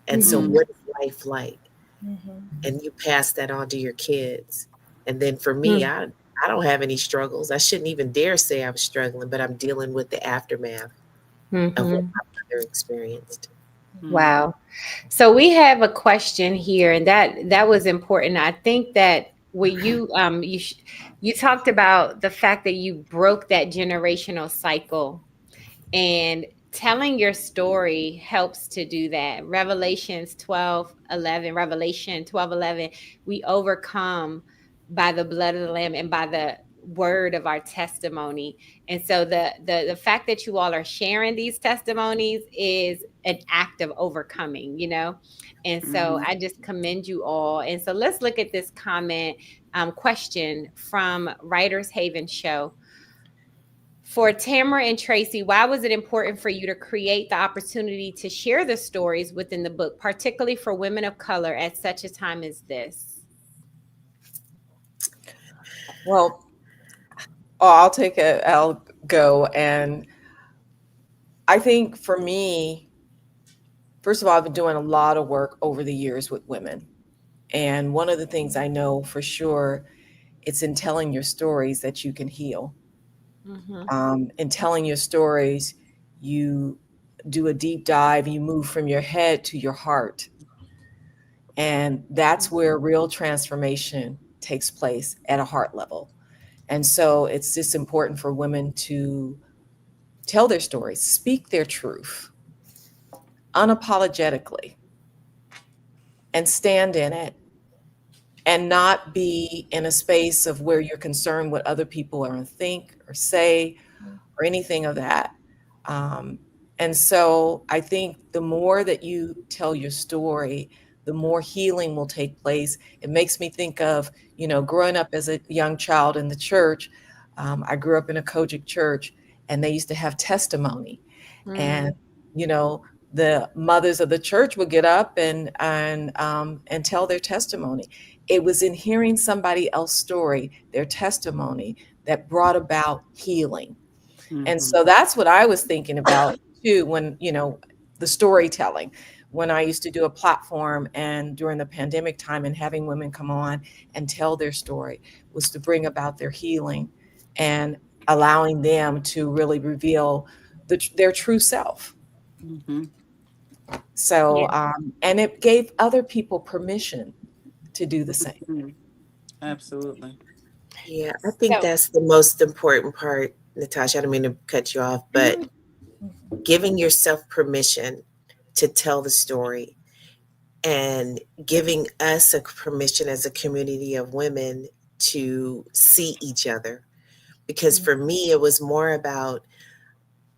And so, Mhm. what is life like? And you pass that on to your kids. And then for me, Mm. I don't have any struggles. I shouldn't even dare say I was struggling, but I'm dealing with the aftermath of what Mhm. my mother experienced. Wow. So we have a question here, and that was important. I think that when you talked about the fact that you broke that generational cycle, and telling your story helps to do that. Revelation 12:11, we overcome by the blood of the lamb and by the word of our testimony. And so the fact that you all are sharing these testimonies is an act of overcoming, you know. And so I just commend you all. And so let's look at this comment, question from Writers Haven Show. For Tamara and Tracy, why was it important for you to create the opportunity to share the stories within the book, particularly for women of color at such a time as this? Well, I'll go. And I think for me, first of all, I've been doing a lot of work over the years with women. And one of the things I know for sure, it's in telling your stories that you can heal. In telling your stories, you do a deep dive, you move from your head to your heart. And that's where real transformation takes place at a heart level. And so it's just important for women to tell their stories, speak their truth unapologetically, and stand in it, and not be in a space of where you're concerned what other people are going to think or say or anything of that. Um, and so I think the more that you tell your story, the more healing will take place. It makes me think of, growing up as a young child in the church. I grew up in a Kojic church, and they used to have testimony. And, you know, the mothers of the church would get up and tell their testimony. It was in hearing somebody else's story, their testimony, that brought about healing. And so that's what I was thinking about too, when, the storytelling, when I used to do a platform and during the pandemic time, and having women come on and tell their story, was to bring about their healing and allowing them to really reveal their true self. So, and it gave other people permission to do the same. Absolutely. Yeah, I think So, that's the most important part, Natasha. I don't mean to cut you off, but giving yourself permission to tell the story, and giving us a permission as a community of women to see each other. Because for me, it was more about,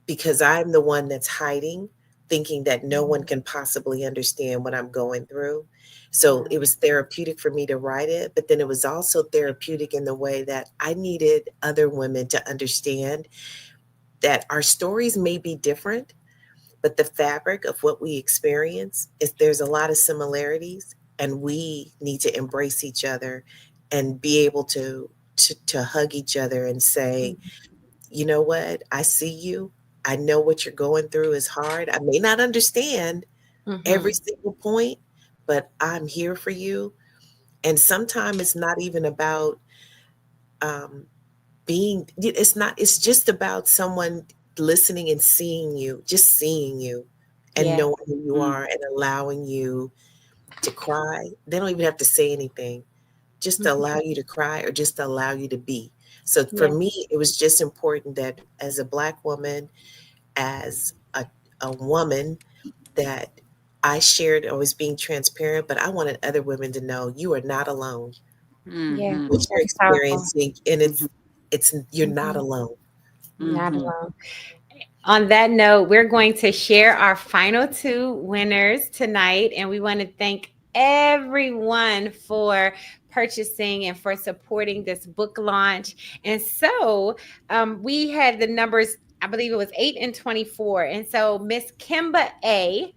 because I'm the one that's hiding, thinking that no one can possibly understand what I'm going through. So it was therapeutic for me to write it, but then it was also therapeutic in the way that I needed other women to understand that our stories may be different, but the fabric of what we experience is, there's a lot of similarities, and we need to embrace each other and be able to hug each other and say, you know what, I see you. I know what you're going through is hard. I may not understand every single point, but I'm here for you. And sometimes it's not even about um, it's just about someone listening and seeing you, just seeing you and yeah. knowing who you are and allowing you to cry. They don't even have to say anything, just to allow you to cry or just to allow you to be. So for Yeah. me, it was just important that as a Black woman, as a woman, that I shared always being transparent, but I wanted other women to know you are not alone Yeah. what you're That's powerful. experiencing, and it's you're not alone. Not alone. On that note, we're going to share our final two winners tonight, and we want to thank everyone for purchasing and for supporting this book launch. And so we had the numbers, I believe it was 8 and 24. And so Miss Kimba A,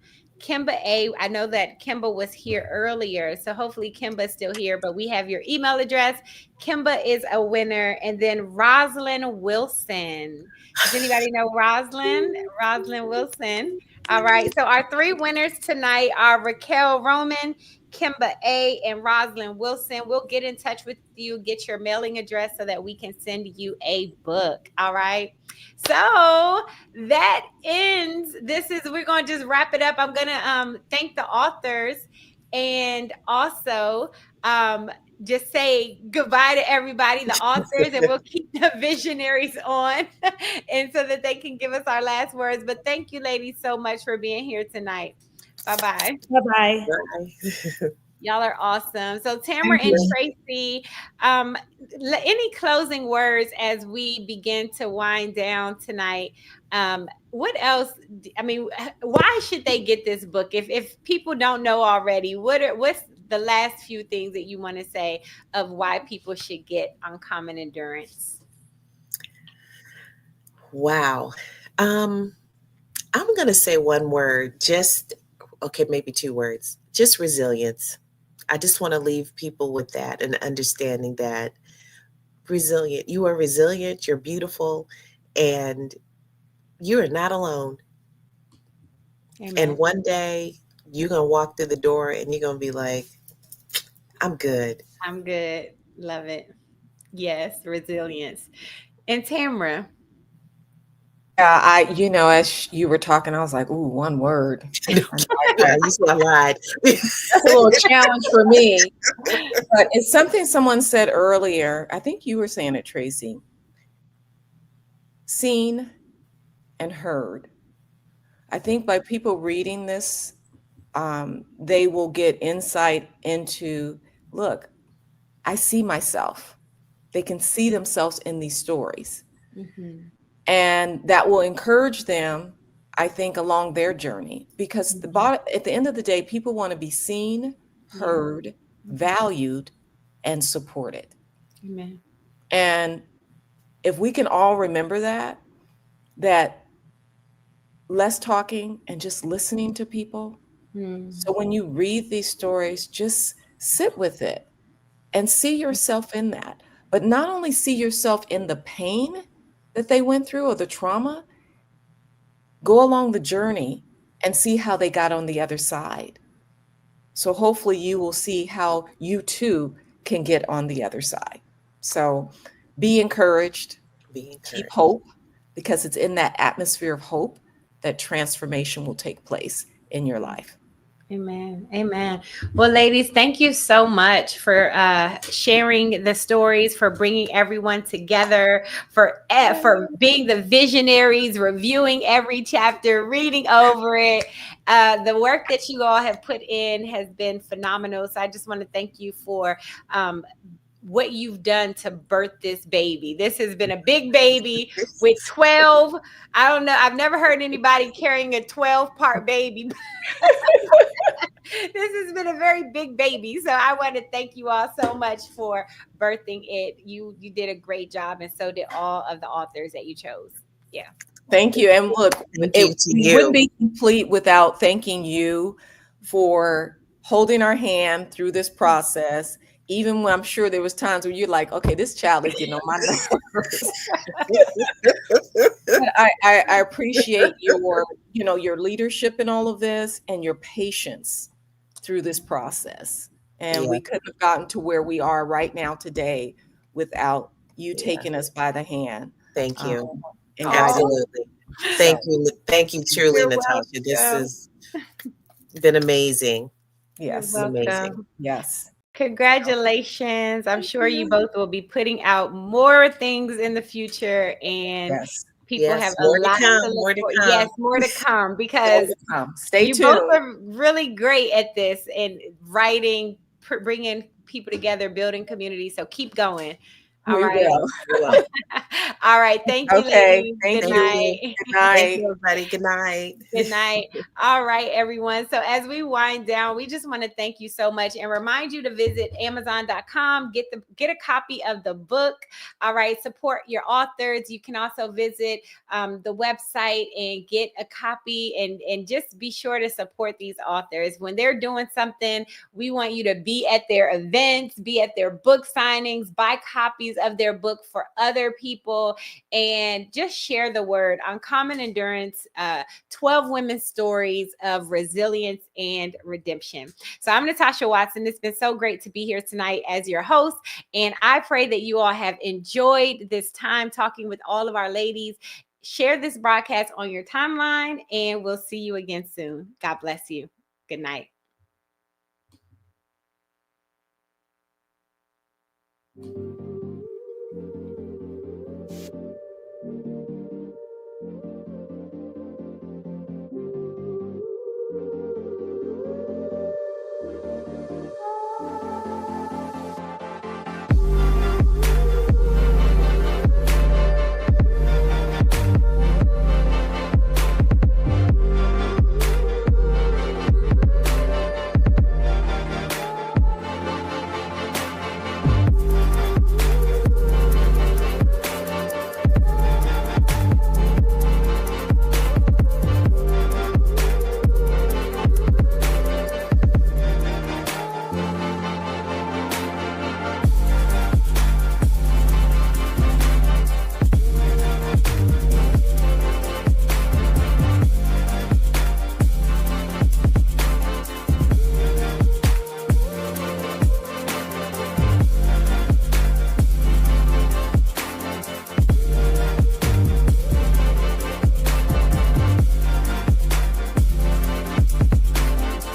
I know that Kimba was here earlier, so hopefully Kimba's still here, but we have your email address. Kimba is a winner. And then Rosalind Wilson. Does anybody know Rosalind? Rosalind Wilson. All right. So our 3 winners tonight are Raquel Roman, Kimba A, and Rosalind Wilson. We'll get in touch with you, get your mailing address so that we can send you a book. All right. So that ends. We're going to just wrap it up. I'm going to thank the authors and also just say goodbye to everybody, the authors, and we'll keep the visionaries on and so that they can give us our last words. But thank you, ladies, so much for being here tonight. Bye-bye. Bye-bye. Bye. Y'all are awesome. So Tamara and Tracy, any closing words as we begin to wind down tonight? What else? I mean, why should they get this book? If people don't know already, what's the last few things that you want to say of why people should get Uncommon Endurance? Wow. I'm going to say one word, maybe 2 words, just resilience. I just want to leave people with that and understanding that you are resilient, you're beautiful, and you are not alone. Amen. And one day you're going to walk through the door and you're going to be like, I'm good. I'm good. Love it. Yes, resilience. And Tamara? Yeah, as you were talking, I was like, ooh, one word. You lied. That's a little challenge for me. But it's something someone said earlier. I think you were saying it, Tracy. Seen and heard. I think by people reading this, they will get insight into, look, I see myself. They can see themselves in these stories. Mm-hmm. And that will encourage them, I think, along their journey. Because at the end of the day, people want to be seen, heard, valued, and supported. Amen. And if we can all remember that less talking and just listening to people. So when you read these stories, just sit with it and see yourself in that. But not only see yourself in the pain that they went through or the trauma, go along the journey and see how they got on the other side. So hopefully you will see how you too can get on the other side. So be encouraged, keep hope, because it's in that atmosphere of hope that transformation will take place in your life. Amen. Amen. Well, ladies, thank you so much for sharing the stories, for bringing everyone together, for being the visionaries, reviewing every chapter, reading over it. The work that you all have put in has been phenomenal. So I just want to thank you for what you've done to birth this baby. This has been a big baby with 12. I don't know. I've never heard anybody carrying a 12-part baby. This has been a very big baby. So I want to thank you all so much for birthing it. You did a great job, and so did all of the authors that you chose. Yeah. Thank you. And look, we wouldn't be complete without thanking you for holding our hand through this process. Even when I'm sure there was times where you're like, okay, this child is getting on my nerves. I appreciate your leadership in all of this and your patience through this process. And we couldn't have gotten to where we are right now today without you taking us by the hand. Thank you. Absolutely. Thank you truly, Natasha. This has been amazing. Yes. Amazing. Yes. Congratulations. I'm sure you both will be putting out more things in the future, and people have a lot to look for. Yes, more to come, because stay tuned. You both are really great at this and writing, bringing people together, building community. So keep going. All We right. will. All right. Thank you, Okay. ladies. Thank Good you. night. Good Thank night. you, everybody. Good night. Good night. All right, everyone. So as we wind down, we just want to thank you so much and remind you to visit Amazon.com, get a copy of the book. All right, support your authors. You can also visit the website and get a copy, and just be sure to support these authors when they're doing something. We want you to be at their events, be at their book signings, buy copies of their book for other people, and just share the word. Uncommon Endurance, 12 women's stories of resilience and redemption. So I'm Natasha Watson. It's been so great to be here tonight as your host. And I pray that you all have enjoyed this time talking with all of our ladies. Share this broadcast on your timeline, and we'll see you again soon. God bless you. Good night.